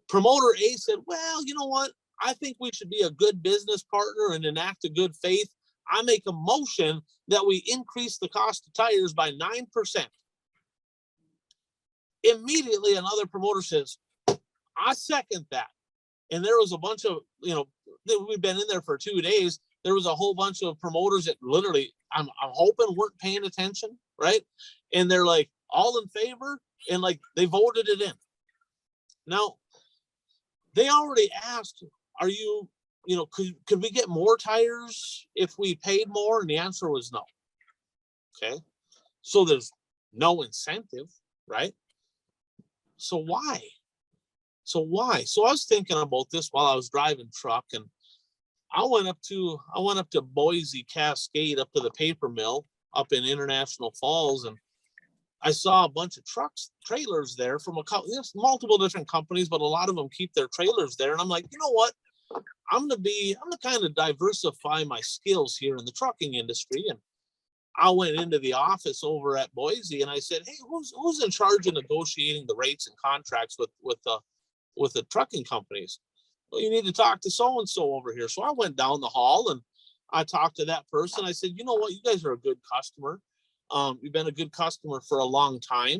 Speaker 1: Promoter A said, well, you know what? I think we should be a good business partner and enact a good faith. I make a motion that we increase the cost of tires by 9%. Immediately, another promoter says, I second that. And there was a bunch of, we've been in there for 2 days. There was a whole bunch of promoters that literally, I'm hoping, weren't paying attention, right? And they're like, all in favor, and like they voted it in. Now, they already asked, are you, could we get more tires if we paid more? And the answer was no. Okay. So there's no incentive, right? So why? So I was thinking about this while I was driving truck, and I went up to Boise Cascade, up to the paper mill up in International Falls, and I saw a bunch of trailers there from multiple different companies, but a lot of them keep their trailers there. And I'm like, you know what? I'm gonna kind of diversify my skills here in the trucking industry. And I went into the office over at Boise and I said, hey, who's in charge of negotiating the rates and contracts with the trucking companies? Well, you need to talk to so-and-so over here. So I went down the hall and I talked to that person. I said, you know what? You guys are a good customer. You've been a good customer for a long time.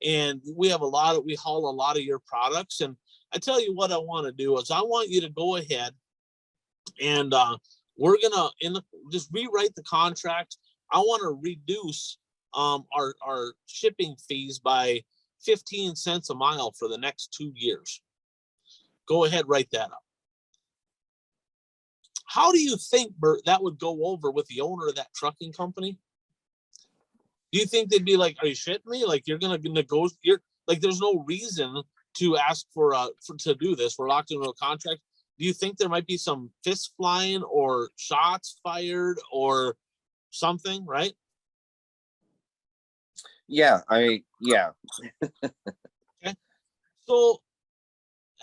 Speaker 1: And we haul a lot of your products. And I tell you what I want to do is I want you to go ahead and we're going to just rewrite the contract. I want to reduce our shipping fees by 15 cents a mile for the next 2 years. Go ahead, write that up. How do you think, Bert, that would go over with the owner of that trucking company? Do you think they'd be like, are you shitting me? Like, you're going to negotiate? Like, there's no reason to ask to do this. We're locked into a contract. Do you think there might be some fists flying or shots fired or something, right?
Speaker 2: Yeah.
Speaker 1: Okay. So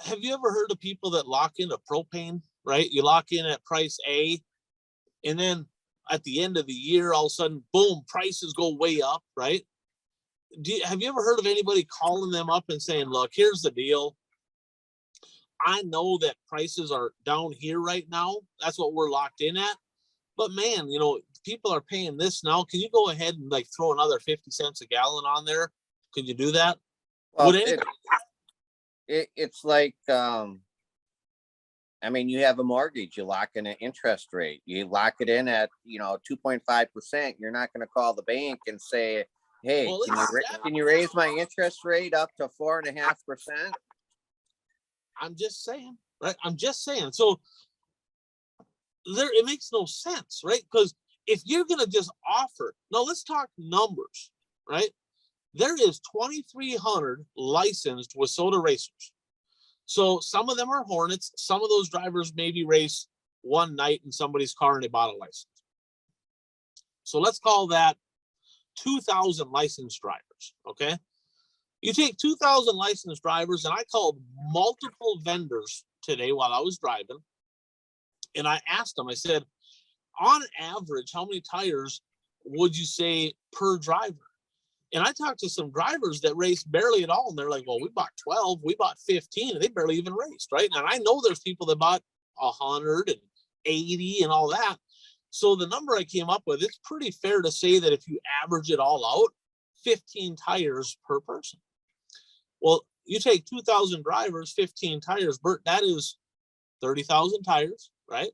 Speaker 1: have you ever heard of people that lock into propane, right? You lock in at price A, and then at the end of the year, all of a sudden, boom, prices go way up, right? have you ever heard of anybody calling them up and saying, look, here's the deal. I know that prices are down here right now. That's what we're locked in at. But man, you know, people are paying this now. Can you go ahead and like throw another 50 cents a gallon on there? Could you do that?
Speaker 2: Well,
Speaker 1: Would anybody?
Speaker 2: it's like, I mean, you have a mortgage, you lock in an interest rate, you lock it in at, 2.5%. You're not going to call the bank and say, hey,
Speaker 1: Well,
Speaker 2: can you raise my interest rate up to 4.5%?
Speaker 1: I'm just saying, right? I'm just saying. So it makes no sense, right? Because if you're going to just offer, now let's talk numbers, right? There is 2,300 licensed WISSOTA racers. So some of them are Hornets. Some of those drivers maybe race one night in somebody's car and they bought a license. So let's call that 2,000 licensed drivers, okay? You take 2,000 licensed drivers, and I called multiple vendors today while I was driving, and I asked them, I said, on average, how many tires would you say per driver? And I talked to some drivers that race barely at all. And they're like, well, we bought 12, we bought 15, and they barely even raced, right? And I know there's people that bought 180 and all that. So the number I came up with, it's pretty fair to say that if you average it all out, 15 tires per person. Well, you take 2,000 drivers, 15 tires, Bert, that is 30,000 tires, right?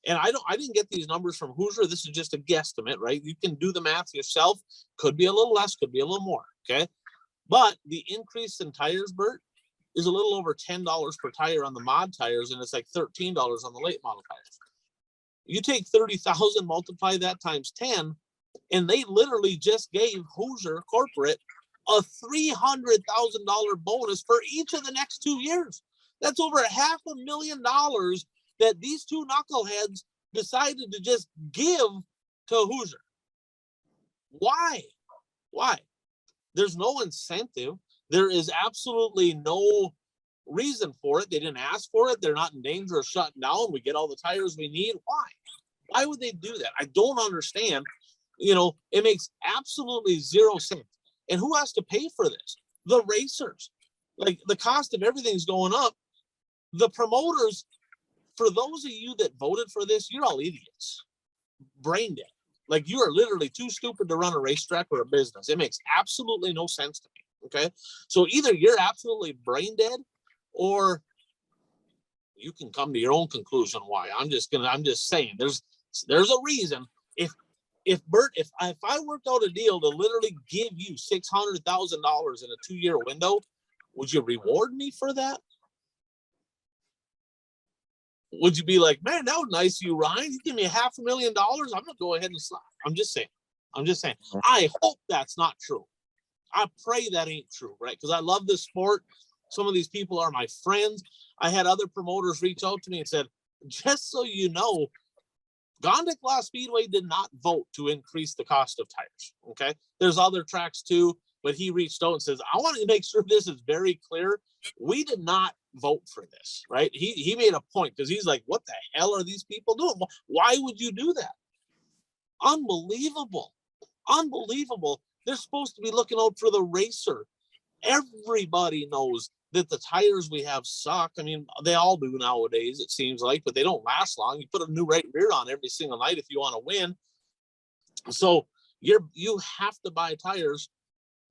Speaker 1: And I didn't get these numbers from Hoosier. This is just a guesstimate, right? You can do the math yourself. Could be a little less, could be a little more, okay? But the increase in tires, Bert, is a little over $10 per tire on the mod tires, and it's like $13 on the late model tires. You take 30,000, multiply that times 10, and they literally just gave Hoosier Corporate a $300,000 bonus for each of the next 2 years. That's over $500,000 that these two knuckleheads decided to just give to Hoosier. Why? There's no incentive. There is absolutely no reason for it. They didn't ask for it. They're not in danger of shutting down. We get all the tires we need. Why would they do that? I don't understand. It makes absolutely zero sense. And who has to pay for this? The racers. Like, the cost of everything's going up. The promoters, for those of you that voted for this, you're all idiots. Brain dead. Like, you are literally too stupid to run a racetrack or a business. It makes absolutely no sense to me. Okay. So either you're absolutely brain dead, or you can come to your own conclusion why. I'm just saying there's a reason. If Bert, if I worked out a deal to literally give you $600,000 in a 2-year window, would you reward me for that? Would you be like, man, that was nice of you, Ryan? You give me $500,000. I'm gonna go ahead and slap. I'm just saying. I hope that's not true. I pray that ain't true, right? Because I love this sport. Some of these people are my friends. I had other promoters reach out to me and said, just so you know, Gondik Law Speedway did not vote to increase the cost of tires. Okay. There's other tracks too, but he reached out and says, I want to make sure this is very clear. We did not vote for this, right? He made a point because he's like, what the hell are these people doing? Why would you do that? Unbelievable. They're supposed to be looking out for the racer. Everybody knows that the tires we have suck. I mean, they all do nowadays, it seems like, but they don't last long. You put a new right rear on every single night if you want to win. So you have to buy tires.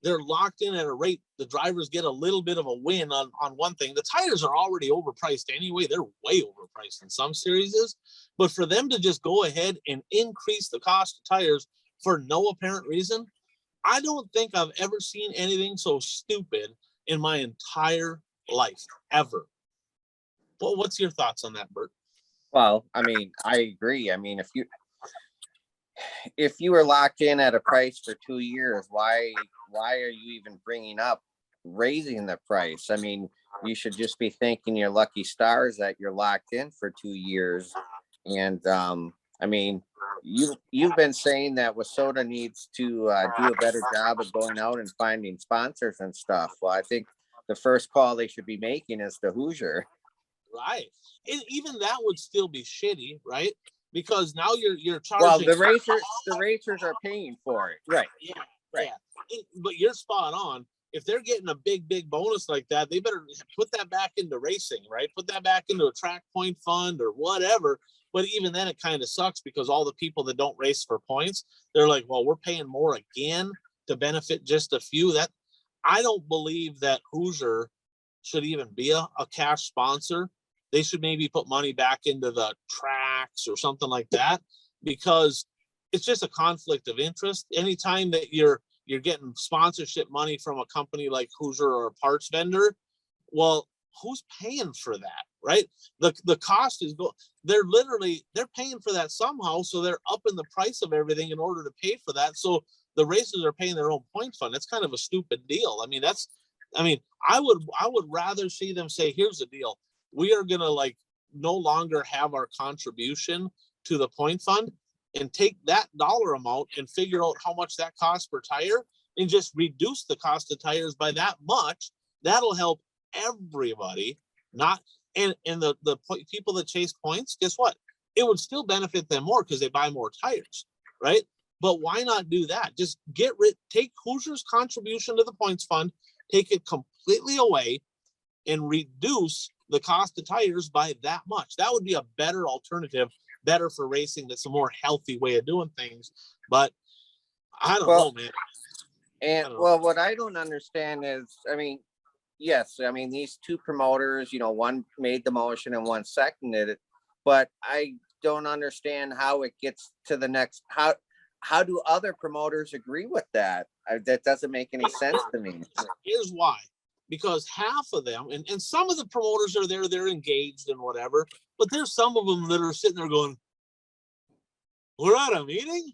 Speaker 1: They're locked in at a rate. The drivers get a little bit of a win on one thing. The tires are already overpriced anyway. They're way overpriced in some series. But for them to just go ahead and increase the cost of tires for no apparent reason, I don't think I've ever seen anything so stupid in my entire life, ever. Well, what's your thoughts on that, Bert?
Speaker 2: Well, I mean, I agree. I mean, if you were locked in at a price for 2 years, why are you even bringing up raising the price? I mean, you should just be thanking your lucky stars that you're locked in for 2 years. And I mean, you've been saying that WISSOTA needs to do a better job of going out and finding sponsors and stuff. Well, I think the first call they should be making is to Hoosier.
Speaker 1: Right. And even that would still be shitty, right? Because now you're charging.
Speaker 2: Well, the racers are paying for it, right?
Speaker 1: Yeah,
Speaker 2: Right.
Speaker 1: Yeah. But you're spot on. If they're getting a big bonus like that, they better put that back into racing, right? Put that back into a track point fund or whatever. But even then, it kind of sucks because all the people that don't race for points, they're like, well, we're paying more again to benefit just a few. That I don't believe that Hoosier should even be a cash sponsor. They should maybe put money back into the tracks or something like that, because it's just a conflict of interest. Anytime that you're getting sponsorship money from a company like Hoosier or a parts vendor, well, who's paying for that, right? The cost is they're paying for that somehow, so they're upping the price of everything in order to pay for that. So the racers are paying their own point fund. That's kind of a stupid deal. I would rather see them say, here's the deal. We are gonna like no longer have our contribution to the point fund, and take that dollar amount and figure out how much that costs per tire and just reduce the cost of tires by that much. That'll help everybody. Not and the people that chase points, guess what? It would still benefit them more because they buy more tires, right? But why not do that? Just take Hoosier's contribution to the points fund, take it completely away, and reduce the cost of tires by that much. That would be a better alternative, better for racing. That's a more healthy way of doing things. But I don't know, man.
Speaker 2: And well, what I don't understand is, yes, these two promoters, one made the motion and one seconded it, but I don't understand how it gets to the next. How do other promoters agree with that? That doesn't make any sense to me.
Speaker 1: Here's why. Because half of them, and some of the promoters are there, they're engaged and whatever, but there's some of them that are sitting there going, we're at a meeting?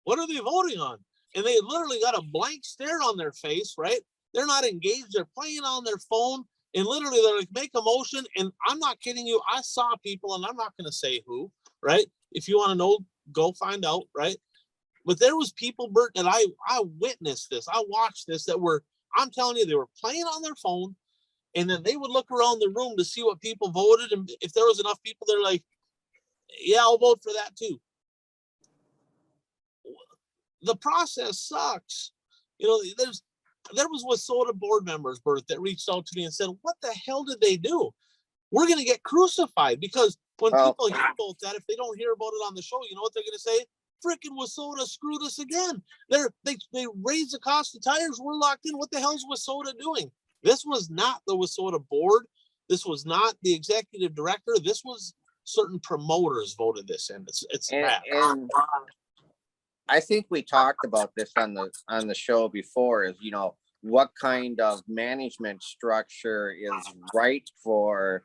Speaker 1: What are they voting on? And they literally got a blank stare on their face, right? They're not engaged. They're playing on their phone, and literally they're like, make a motion. And I'm not kidding you. I saw people, and I'm not going to say who, right? If you want to know, go find out, right? But there was people, Bert, and I witnessed this. I watched this that were, I'm telling you, they were playing on their phone, and then they would look around the room to see what people voted. And if there was enough people, they're like, yeah, I'll vote for that too. The process sucks. There was WISSOTA board members, Bert, that reached out to me and said, what the hell did they do? We're going to get crucified, because when people hear about that, if they don't hear about it on the show, you know what they're going to say? Frickin' WISSOTA screwed us again. They raised the cost of tires. We're locked in. What the hell's WISSOTA doing? This was not the WISSOTA board. This was not the executive director. This was certain promoters voted this in. It's bad.
Speaker 2: And I think we talked about this on the show before, is what kind of management structure is right for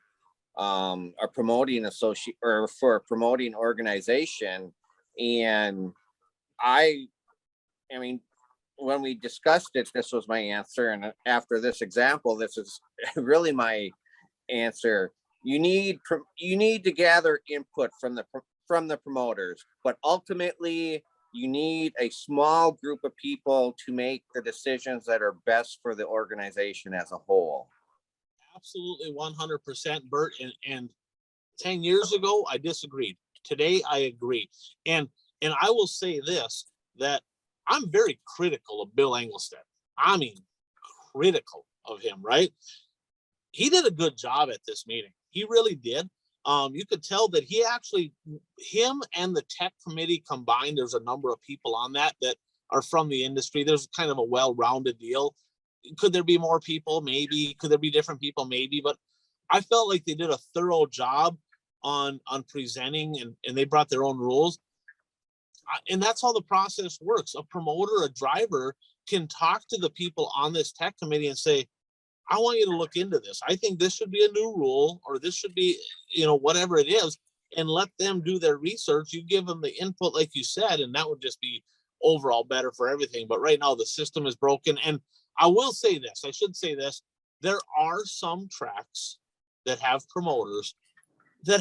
Speaker 2: a promoting associate or for a promoting organization. And when we discussed it, this was my answer. And after this example, this is really my answer. You need to gather input from the promoters, but ultimately you need a small group of people to make the decisions that are best for the organization as a whole.
Speaker 1: Absolutely 100%, Bert. And 10 years ago, I disagreed. Today, I agree. And I will say this, that I'm very critical of Bill Engelstad. I mean, critical of him, right? He did a good job at this meeting. He really did. You could tell that him and the tech committee combined, there's a number of people on that are from the industry. There's kind of a well-rounded deal. Could there be more people? Maybe. Could there be different people? Maybe. But I felt like they did a thorough job on presenting, and they brought their own rules. And that's how the process works. A promoter, a driver can talk to the people on this tech committee and say, I want you to look into this. I think this should be a new rule, or this should be, whatever it is, and let them do their research. You give them the input, like you said, and that would just be overall better for everything. But right now the system is broken. And I will say this, I should say this, there are some tracks that have promoters that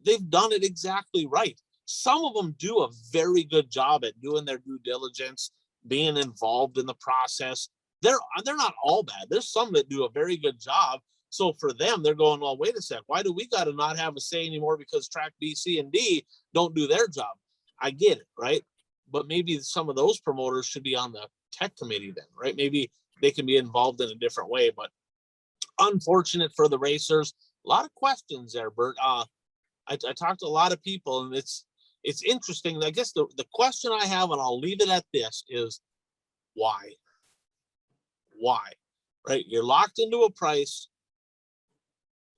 Speaker 1: they've done it exactly right. Some of them do a very good job at doing their due diligence, being involved in the process. They're not all bad. There's some that do a very good job. So for them, they're going, well, wait a sec. Why do we got to not have a say anymore because track B, C, and D don't do their job? I get it, right? but maybe some of those promoters should be on the tech committee then, right? Maybe they can be involved in a different way, but unfortunate for the racers. A lot of questions there, Bert. I talked to a lot of people, and it's interesting. I guess the question I have, and I'll leave it at this, is why? Why? Right? You're locked into a price.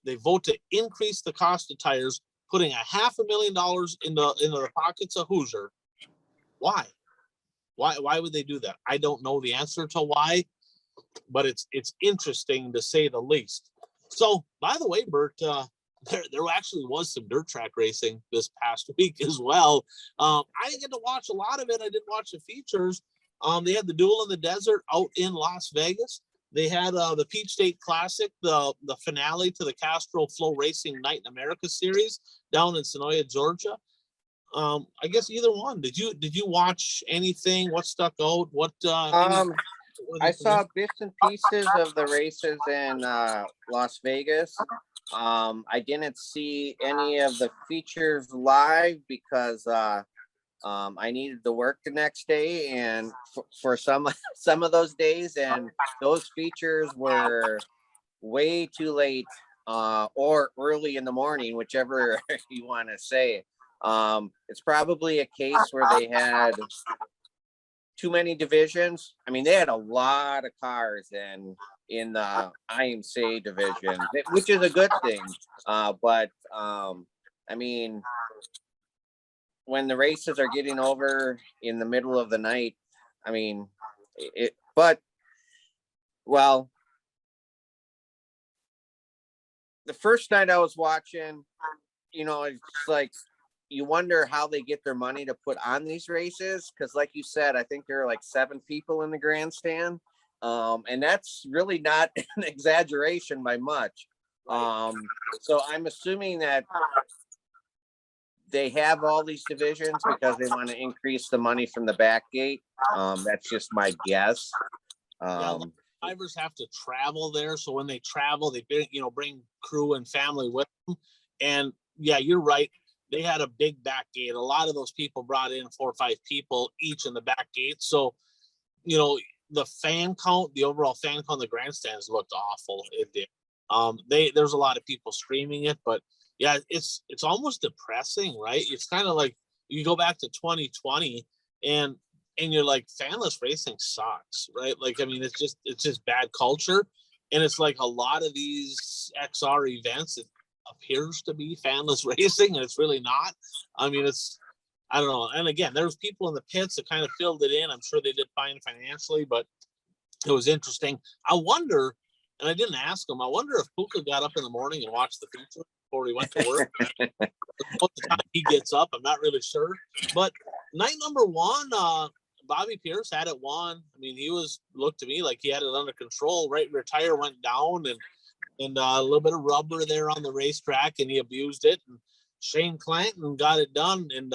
Speaker 1: They vote to increase the cost of tires, putting $500,000 into the pockets of Hoosier. Why? Why would they do that? I don't know the answer to why, but it's interesting to say the least. So, by the way, Bert, there actually was some dirt track racing this past week as well. I didn't get to watch a lot of it. I did watch the features. They had the Duel in the Desert out in Las Vegas. They had the Peach State Classic, the finale to the Castrol Flow Racing Night in America series down in Sonoya, Georgia. I guess either one. Did you watch anything? What stuck out? What
Speaker 2: I saw bits and pieces of the races in Las Vegas. I didn't see any of the features live because I needed to work the next day, and for some of those days, and those features were way too late or early in the morning, whichever you want to say. It's probably a case where they had too many divisions. I mean, they had a lot of cars in the IMCA division, which is a good thing. But I mean, when the races are getting over in the middle of the night, I mean, well, the first night I was watching, it's like, you wonder how they get their money to put on these races. Cause like you said, I think there are like 7 people in the grandstand. And that's really not an exaggeration by much. So I'm assuming that they have all these divisions because they want to increase the money from the back gate. That's just my guess.
Speaker 1: Drivers have to travel there. So when they travel, they bring crew and family with them. And yeah, you're right. They had a big back gate. A lot of those people brought in 4 or 5 people each in the back gate. So, the fan count, the overall fan count on the grandstands looked awful. It did. There's a lot of people streaming it, but yeah, it's almost depressing, right? It's kind of like you go back to 2020 and you're like, fanless racing sucks, right? Like, I mean, it's just bad culture. And it's like a lot of these XR events, it appears to be fanless racing, and it's really not. I mean, I don't know. And again, there's people in the pits that kind of filled it in. I'm sure they did fine financially, but it was interesting. I wonder, and I didn't ask him, I wonder if Puka got up in the morning and watched the feature before he went to work. Most of the time he gets up, I'm not really sure. But night number 1, Bobby Pierce had it won. I mean, looked to me like he had it under control. Right rear tire went down, and a little bit of rubber there on the racetrack, and he abused it. And Shane Clanton got it done, and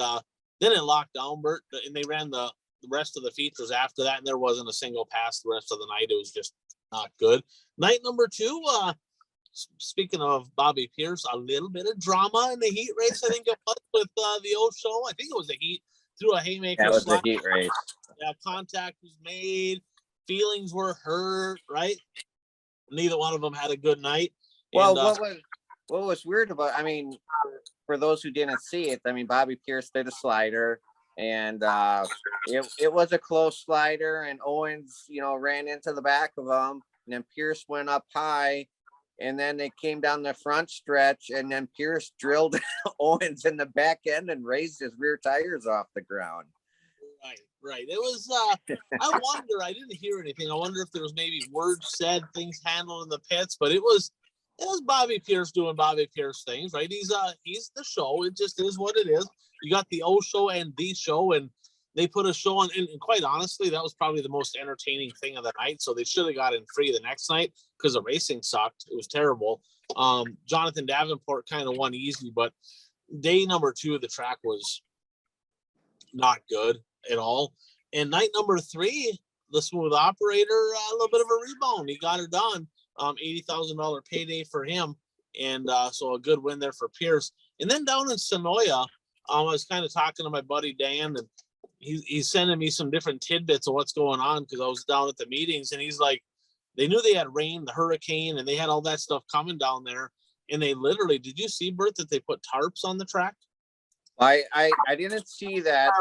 Speaker 1: then it locked down, Bert, and they ran the rest of the features after that, and there wasn't a single pass the rest of the night. It was just not good. Night number 2, speaking of Bobby Pierce, a little bit of drama in the heat race, I think it was, with the O show. I think it was a heat, through a haymaker.
Speaker 2: That was the heat race.
Speaker 1: Yeah, contact was made, feelings were hurt, right? Neither one of them had a good night.
Speaker 2: Well, what was weird about, I mean, for those who didn't see it, I mean, Bobby Pierce did a slider, and it was a close slider, and Owens, ran into the back of him, and then Pierce went up high, and then they came down the front stretch, and then Pierce drilled Owens in the back end and raised his rear tires off the ground.
Speaker 1: Right. It was, I wonder, I didn't hear anything. I wonder if there was maybe words said, things handled in the pits, but it was Bobby Pierce doing Bobby Pierce things, right? He's the show. It just is what it is. You got the O show and the show, and they put a show on, and quite honestly, that was probably the most entertaining thing of the night. So they should have got in free the next night because the racing sucked. It was terrible. Jonathan Davenport kind of won easy, but day number 2 of the track was not good at all. And night number 3, the smooth operator, a little bit of a rebound. He got her done. $80,000 payday for him. And so a good win there for Pierce. And then down in Sonoya, I was kind of talking to my buddy Dan, and he's sending me some different tidbits of what's going on because I was down at the meetings, and he's like, they knew they had rain, the hurricane, and they had all that stuff coming down there. And they literally, did you see, Bert, that they put tarps on the track?
Speaker 2: I didn't see that.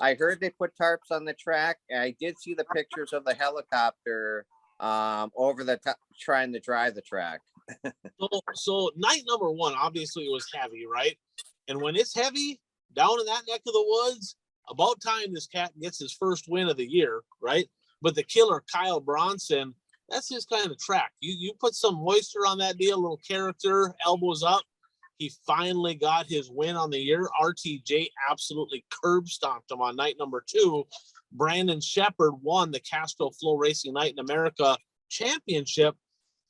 Speaker 2: I heard they put tarps on the track. I did see the pictures of the helicopter over the top trying to drive the track.
Speaker 1: So night number one, obviously it was heavy, right? And when it's heavy down in that neck of the woods, about time this cat gets his first win of the year, right? But the killer Kyle Bronson, that's his kind of track. You put some moisture on that deal, a little character, elbows up. He finally got his win on the year. RTJ absolutely curb stomped him on night number two. Brandon Shepard won the Castro Flow Racing Night in America Championship.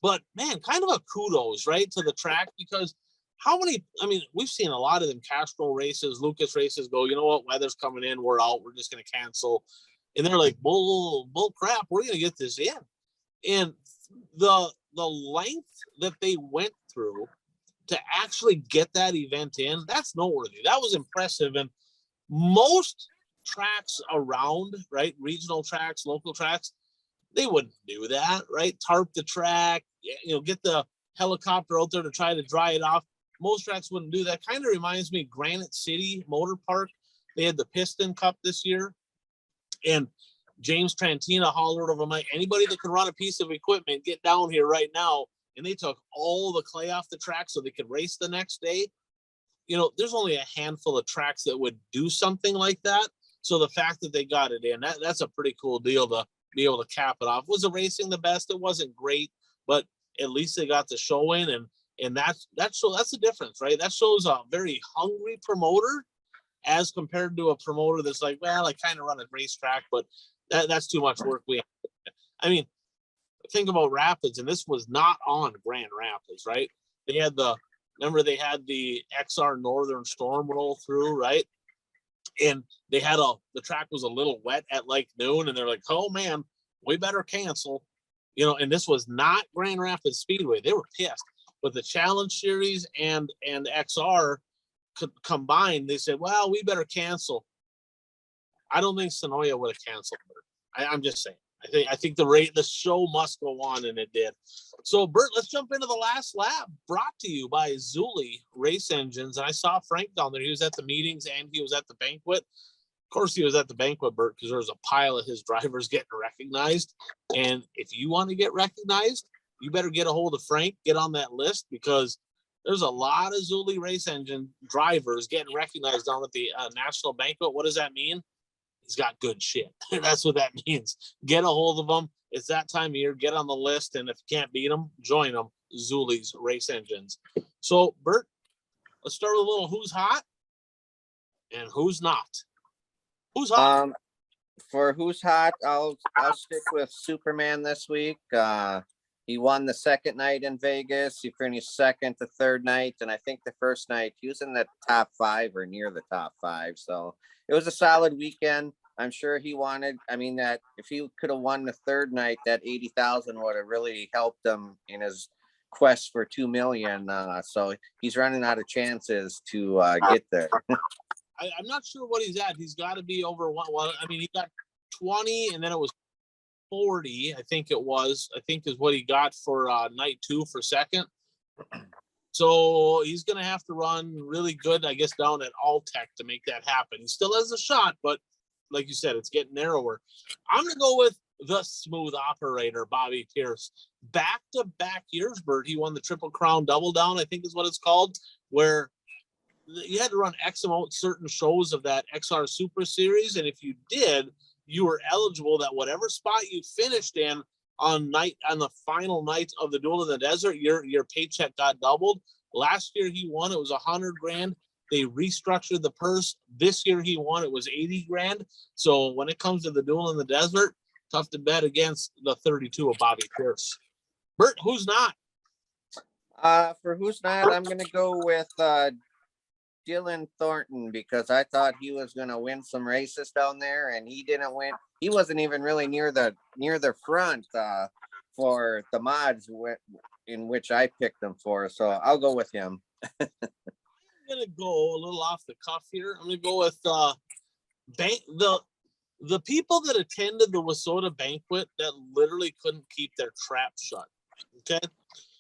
Speaker 1: But man, kind of a kudos, right, to the track, because how many, I mean, we've seen a lot of them Castro races, Lucas races go, you know what, weather's coming in, we're out, we're just going to cancel. And they're like, bull crap, we're going to get this in. And the length that they went through to actually get that event in, that's noteworthy. That was impressive. And most tracks around, right, regional tracks, local tracks, they wouldn't do that, right? Tarp the track, get the helicopter out there to try to dry it off. Most tracks wouldn't do that. Kind of reminds me of Granite City Motor Park. They had the Piston Cup this year. And James Trantina hollered over my, anybody that can run a piece of equipment, get down here right now. And they took all the clay off the track so they could race the next day. There's only a handful of tracks that would do something like that. So the fact that they got it in, that's a pretty cool deal to be able to cap it off. Was the racing the best? It wasn't great, but at least they got the show in, and that's the difference, right? That shows a very hungry promoter as compared to a promoter that's like, well, I kind of run a racetrack, but that's too much work. I mean, think about Rapids, and this was not on Grand Rapids, right? They had the XR Northern Storm roll through, right? And they had the track was a little wet at like noon, and they're like, oh man, we better cancel, and this was not Grand Rapids Speedway. They were pissed. But the Challenge Series and XR combined, they said, well, we better cancel. I don't think Sonoya would have canceled her. I'm just saying. I think the show must go on, and it did. So, Bert, let's jump into the last lap, brought to you by Zuli Race Engines. And I saw Frank down there. He was at the meetings and he was at the banquet. Of course, he was at the banquet, Bert, because there was a pile of his drivers getting recognized. And if you want to get recognized, you better get a hold of Frank, get on that list, because there's a lot of Zuli Race Engine drivers getting recognized down at the national banquet. What does that mean? He's got good shit. That's what that means. Get a hold of them. It's that time of year. Get on the list, and if you can't beat them, join them. Zuli's Race Engines. So, Bert, let's start with a little who's hot and who's not. Who's hot?
Speaker 2: For who's hot, I'll stick with Superman this week. He won the second night in Vegas. He finished second the third night, and I think the first night he was in the top 5 or near the top 5. So it was a solid weekend. I'm sure he wanted, that if he could have won the third night, that 80,000 would have really helped him in his quest for 2 million. So he's running out of chances to get there.
Speaker 1: I'm not sure what he's at. He's got to be over one. He got 20, and then it was 40. I think is what he got for night 2 for second. So he's going to have to run really good, I guess, down at Alltech to make that happen. He still has a shot, but like you said, it's getting narrower. I'm going to go with the smooth operator, Bobby Pierce. Back-to-back years, Bert, he won the Triple Crown Double Down, I think is what it's called, where you had to run X amount certain shows of that XR Super Series, and if you did, you were eligible that whatever spot you finished in on the final night of the Duel in the Desert, your paycheck got doubled. Last year he won, it was $100,000. They restructured the purse. This year he won, it was $80,000. So when it comes to the Duel in the Desert, tough to bet against the 32 of Bobby Pierce. Bert, who's not?
Speaker 2: For who's not, I'm gonna go with Dylan Thornton, because I thought he was going to win some races down there, and he didn't win. He wasn't even really near the front for the mods in which I picked him for. So I'll go with him.
Speaker 1: I'm going to go a little off the cuff here. I'm going to go with the people that attended the Wasota banquet that literally couldn't keep their trap shut. Okay.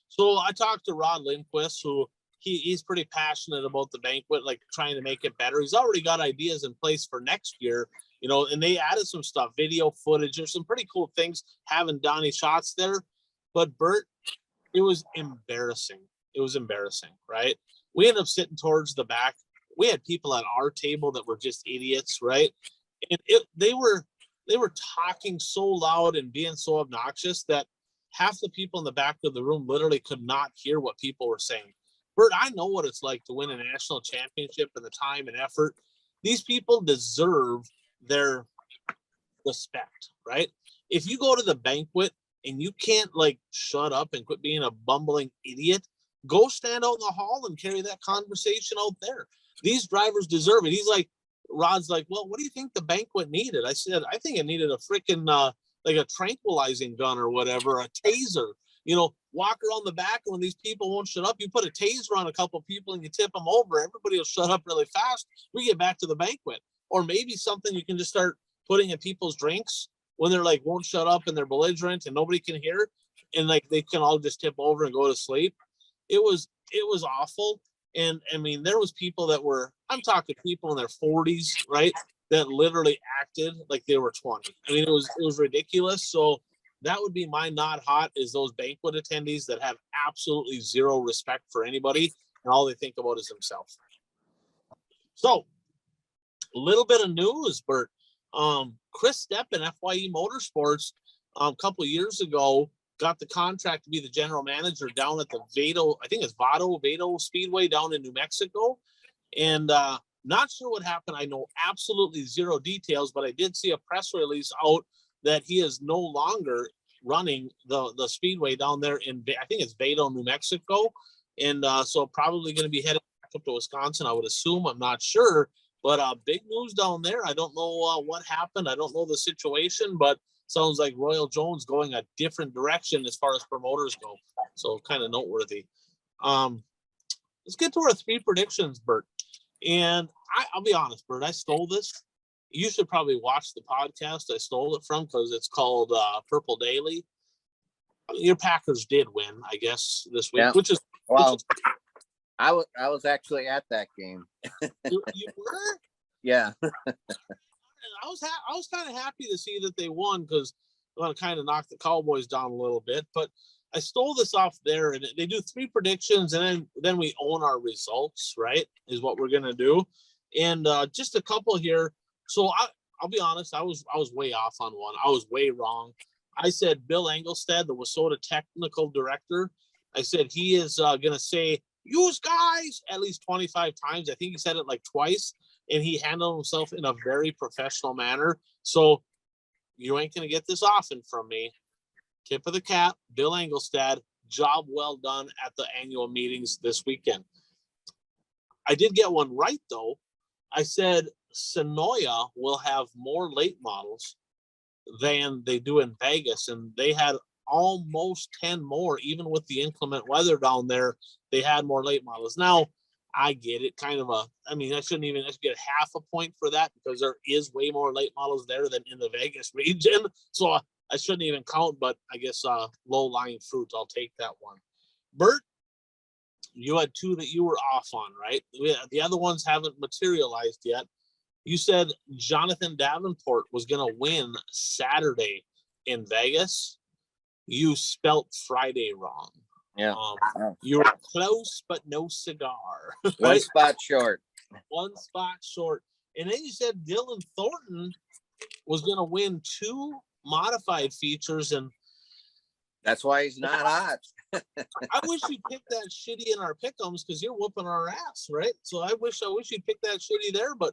Speaker 1: So I talked to Rod Lindquist, who he's pretty passionate about the banquet, like trying to make it better. He's already got ideas in place for next year, and they added some stuff, video footage. There's some pretty cool things having Donnie Schatz there. But Bert, it was embarrassing. It was embarrassing, right? We ended up sitting towards the back. We had people at our table that were just idiots, right? And they were talking so loud and being so obnoxious that half the people in the back of the room literally could not hear what people were saying. Bert, I know what it's like to win a national championship and the time and effort. These people deserve their respect, right? If you go to the banquet and you can't shut up and quit being a bumbling idiot, go stand out in the hall and carry that conversation out there. These drivers deserve it. Rod's like, well, what do you think the banquet needed? I said, I think it needed a freaking a tranquilizing gun or whatever, a taser. Walk around the back, and when these people won't shut up, you put a taser on a couple of people and you tip them over. Everybody will shut up really fast. We get back to the banquet. Or maybe something you can just start putting in people's drinks when they're won't shut up and they're belligerent and nobody can hear, and they can all just tip over and go to sleep. It was awful. And I mean, there was people that I'm talking people in their 40s, right, that literally acted like they were 20. I mean, it was ridiculous. So that would be my not hot, is those banquet attendees that have absolutely zero respect for anybody and all they think about is themselves. So a little bit of news, Bert. Chris Steppen, FYE Motorsports, a couple of years ago, got the contract to be the general manager down at the Vado Speedway down in New Mexico. And not sure what happened. I know absolutely zero details, but I did see a press release out that he is no longer running the speedway down there I think it's Vado, New Mexico. And so probably going to be headed back up to Wisconsin, I would assume. I'm not sure. But big news down there. I don't know what happened. I don't know the situation, but sounds like Royal Jones going a different direction as far as promoters go. So kind of noteworthy. Let's get to our 3 predictions, Bert. And I'll be honest, Bert, I stole this. You should probably watch the podcast I stole it from, because it's called Purple Daily. Your Packers did win, I guess, this week,
Speaker 2: Yeah.
Speaker 1: Well,
Speaker 2: I was actually at that game.
Speaker 1: You were?
Speaker 2: Yeah.
Speaker 1: I was kind of happy to see that they won, because I want to kind of knock the Cowboys down a little bit. But I stole this off there, and they do 3 predictions, and then we own our results, right? Is what we're gonna do. And just a couple here. So I'll be honest, I was way off on one. I was way wrong. I said Bill Engelstad, the Wasota technical director. I said he is gonna say "use guys" at least 25 times. I think he said it twice, and he handled himself in a very professional manner. So you ain't gonna get this often from me. Tip of the cap, Bill Engelstad. Job well done at the annual meetings this weekend. I did get one right though. I said Sonoya will have more late models than they do in Vegas, and they had almost 10 more, even with the inclement weather down there. They had more late models. Now, I get it, I should get half a point for that, because there is way more late models there than in the Vegas region. So I shouldn't even count, but I guess low-lying fruit, I'll take that one. Bert, you had 2 that you were off on, right? The other ones haven't materialized yet. You said Jonathan Davenport was going to win Saturday in Vegas. You spelt Friday wrong.
Speaker 2: Yeah.
Speaker 1: You were close, but no cigar.
Speaker 2: One
Speaker 1: Right?
Speaker 2: spot short.
Speaker 1: One spot short. And then you said Dylan Thornton was going to win 2 modified features, and
Speaker 2: that's why he's not hot.
Speaker 1: I wish you picked that shitty in our pick'ems, because you're whooping our ass, right? So I wish you picked that shitty there, but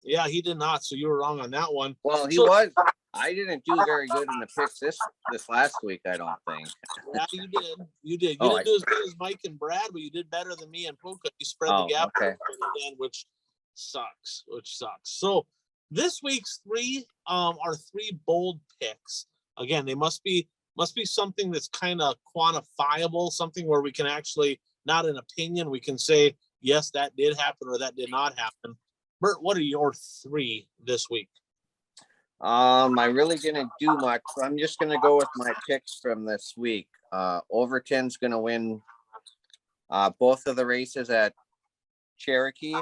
Speaker 1: yeah, he did not. So you were wrong on that one.
Speaker 2: Well, he was. I didn't do very good in the picks this last week, I don't think.
Speaker 1: Yeah, you did. You did. You didn't do as good as Mike and Brad, but you did better than me and Puka. You spread the gap,
Speaker 2: okay.
Speaker 1: Again, which sucks. So this week's 3 are 3 bold picks. Again, they must be something that's kind of quantifiable, something where we can actually, not an opinion, we can say, yes, that did happen or that did not happen. Bert, what are your 3 this week?
Speaker 2: I really didn't do much. So I'm just gonna go with my picks from this week. Overton's gonna win both of the races at Cherokee.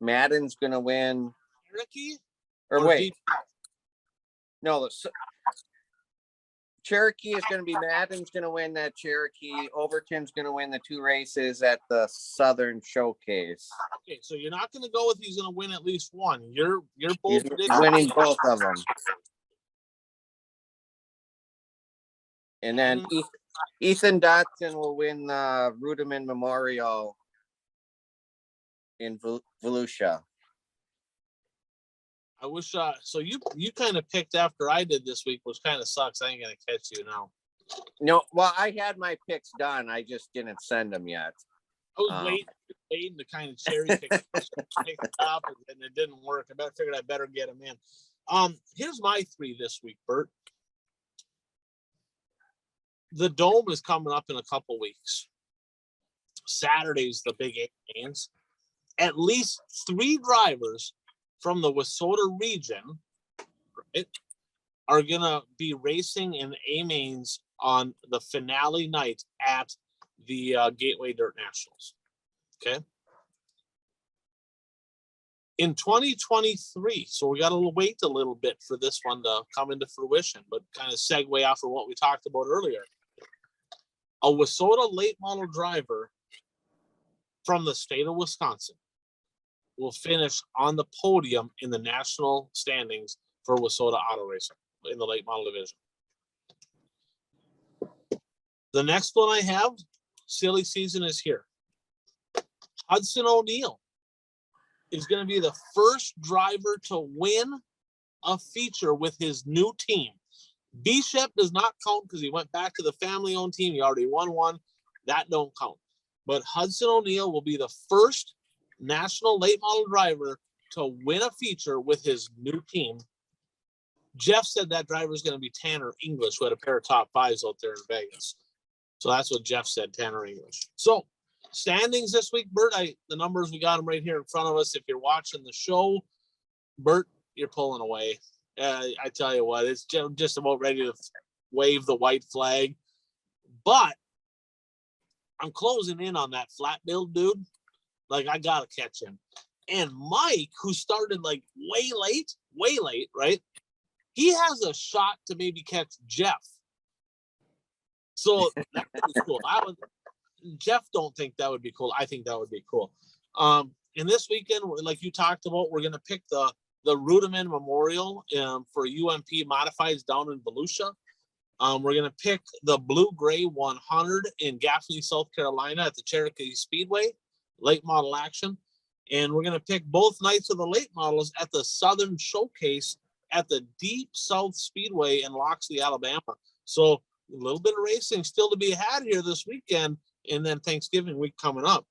Speaker 2: Madden's gonna win.
Speaker 1: Cherokee?
Speaker 2: Or
Speaker 1: Or
Speaker 2: wait,
Speaker 1: Deep-
Speaker 2: no, Cherokee is going to be Madden's going to win that Cherokee. Overton's going to win the 2 races at the Southern Showcase.
Speaker 1: Okay, so you're not going to go with he's going to win at least one. You're
Speaker 2: He's
Speaker 1: both predicting
Speaker 2: winning both of them. And then
Speaker 1: Madden.
Speaker 2: Ethan Dotson will win the Ruderman Memorial in Volusia.
Speaker 1: I wish so you kind of picked after I did this week, which kind of sucks. I ain't going to catch you now.
Speaker 2: No, well, I had my picks done. I just didn't send them yet.
Speaker 1: I was waiting to kind of cherry pick it up, and it didn't work. I figured I better get them in. Here's my 3 this week, Bert. The Dome is coming up in a couple weeks. Saturday's the big 8 games. At least 3 drivers from the Wissota region, right, are gonna be racing in A-Mains on the finale night at the Gateway Dirt Nationals. Okay. In 2023, so we got to wait a little bit for this one to come into fruition, but kind of segue off of what we talked about earlier. A Wissota late model driver from the state of Wisconsin will finish on the podium in the national standings for Wissota Auto Racing in the late model division. The next one I have, silly season is here. Hudson O'Neill is going to be the first driver to win a feature with his new team. Bishop does not count because he went back to the family-owned team. He already won one. That don't count. But Hudson O'Neill will be the first national late model driver to win a feature with his new team. Jeff said that driver is going to be Tanner English, who had a pair of top 5s out there in Vegas. So that's what Jeff said, Tanner English. So standings this week, Bert, the numbers, we got them right here in front of us. If you're watching the show, Bert, you're pulling away. I tell you what, it's just about ready to wave the white flag. But I'm closing in on that flat build dude. Like, I got to catch him. And Mike, who started like way late, right? He has a shot to maybe catch Jeff. So that would be cool. Jeff don't think that would be cool. I think that would be cool. And this weekend, like you talked about, we're going to pick the Ruderman Memorial for UMP Modifieds down in Volusia. We're going to pick the Blue Gray 100 in Gaffney, South Carolina at the Cherokee Speedway, late model action. And we're going to pick both nights of the late models at the Southern Showcase at the Deep South Speedway in Loxley, Alabama. So a little bit of racing still to be had here this weekend, and then Thanksgiving week coming up.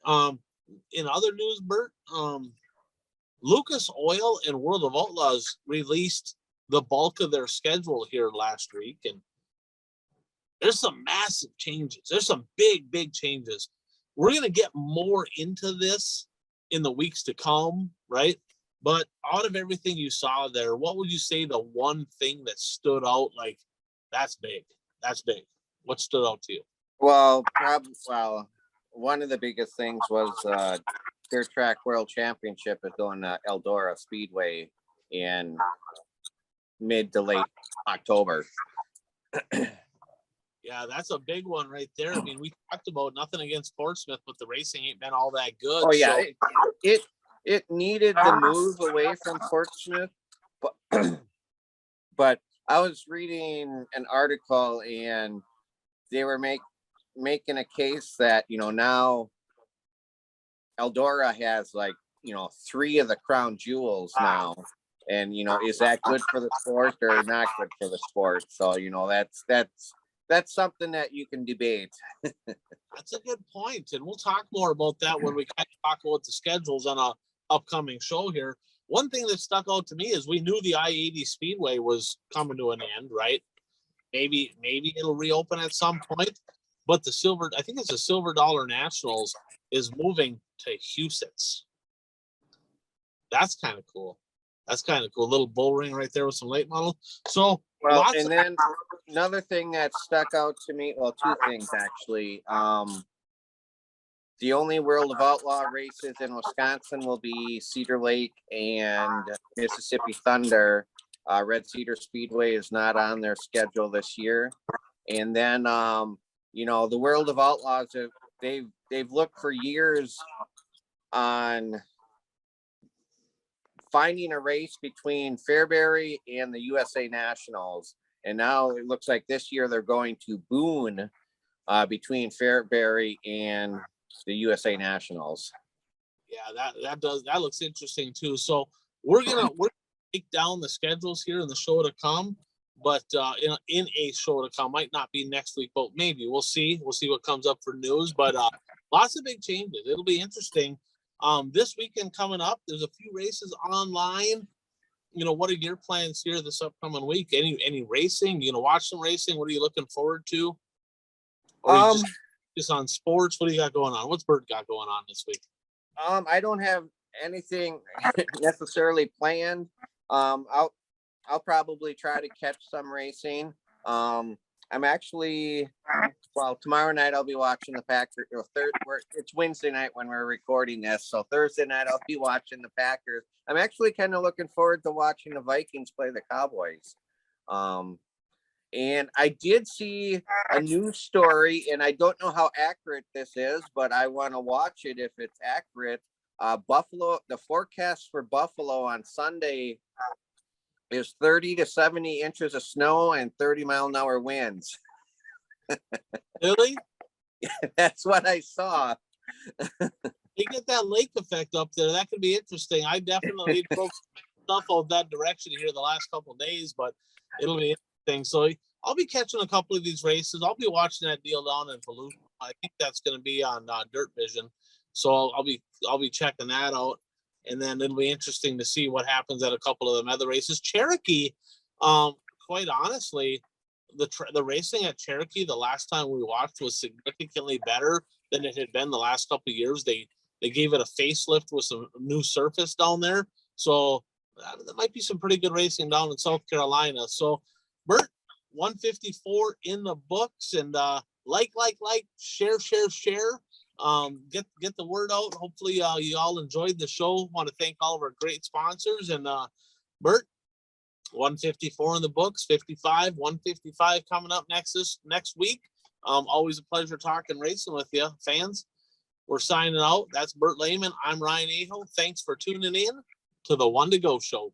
Speaker 1: In other news, Bert, Lucas Oil and World of Outlaws released the bulk of their schedule here last week, and there's some massive changes. There's some big changes. We're going to get more into this in the weeks to come, right? But out of everything you saw there, what would you say the one thing that stood out, like, that's big? That's big. What stood out to you?
Speaker 2: Well, one of the biggest things was Dirt Track World Championship is going to Eldora Speedway in mid to late October.
Speaker 1: Yeah, that's a big one right there. I mean, we talked about nothing against Portsmouth, but the racing ain't been all that good.
Speaker 2: Oh yeah,
Speaker 1: so.
Speaker 2: it needed the move away from Portsmouth, but I was reading an article and they were making a case that, now Eldora has 3 of the crown jewels now. And, is that good for the sport or not good for the sport? So, that's something that you can debate.
Speaker 1: That's a good point. And we'll talk more about that when we kind of talk about the schedules on a upcoming show here. One thing that stuck out to me is we knew the I-80 Speedway was coming to an end, right? Maybe it'll reopen at some point. But I think it's the Silver Dollar Nationals is moving to Huset's. That's kind of cool. That's kind of cool. Little bull ring right there with some late model. So
Speaker 2: Well, and then another thing that stuck out to me, well, two things actually. The only World of Outlaw races in Wisconsin will be Cedar Lake and Mississippi Thunder. Red Cedar Speedway is not on their schedule this year. And then, you know, the World of Outlaws, they've looked for years on finding a race between Fairbury and the USA Nationals. And now it looks like this year they're going to Boone between Fairbury and the USA Nationals.
Speaker 1: Yeah, that looks interesting too. So we're gonna take down the schedules here in the show to come, but in a show to come, might not be next week, but maybe we'll see what comes up for news. But lots of big changes. It'll be interesting. This weekend coming up, there's a few races online. You know, what are your plans here this upcoming week? Any racing? You know, watch some racing. What are you looking forward to? Or you just on sports? What do you got going on? What's Bert got going on this week?
Speaker 2: I don't have anything necessarily planned. I'll probably try to catch some racing. I'm actually, well, tomorrow night I'll be watching the Packers. It's Wednesday night when we're recording this, so Thursday night I'll be watching the Packers. I'm actually kind of looking forward to watching the Vikings play the Cowboys. And I did see a news story, and I don't know how accurate this is, but I want to watch it if it's accurate. Buffalo, the forecast for Buffalo on Sunday is 30 to 70 inches of snow and 30-mile-an-hour winds.
Speaker 1: Really?
Speaker 2: That's what I saw.
Speaker 1: You get that lake effect up there. That could be interesting. I definitely broke stuff out that direction here the last couple of days, but it'll be interesting. So I'll be catching a couple of these races. I'll be watching that deal down in Volusia. I think that's going to be on Dirt Vision. So I'll be checking that out. And then it'll be interesting to see what happens at a couple of them other races. Cherokee, quite honestly, the racing at Cherokee the last time we watched was significantly better than it had been the last couple of years. They gave it a facelift with some new surface down there. So there might be some pretty good racing down in South Carolina. So Bert, 154 in the books, and like, share. Get the word out. Hopefully you all enjoyed the show. Want to thank all of our great sponsors, and Bert, 154 in the books, 55, 155 coming up next week. Always a pleasure talking racing with you, fans. We're signing out. That's Bert Lehman. I'm Ryan Aho. Thanks for tuning in to the One to Go Show.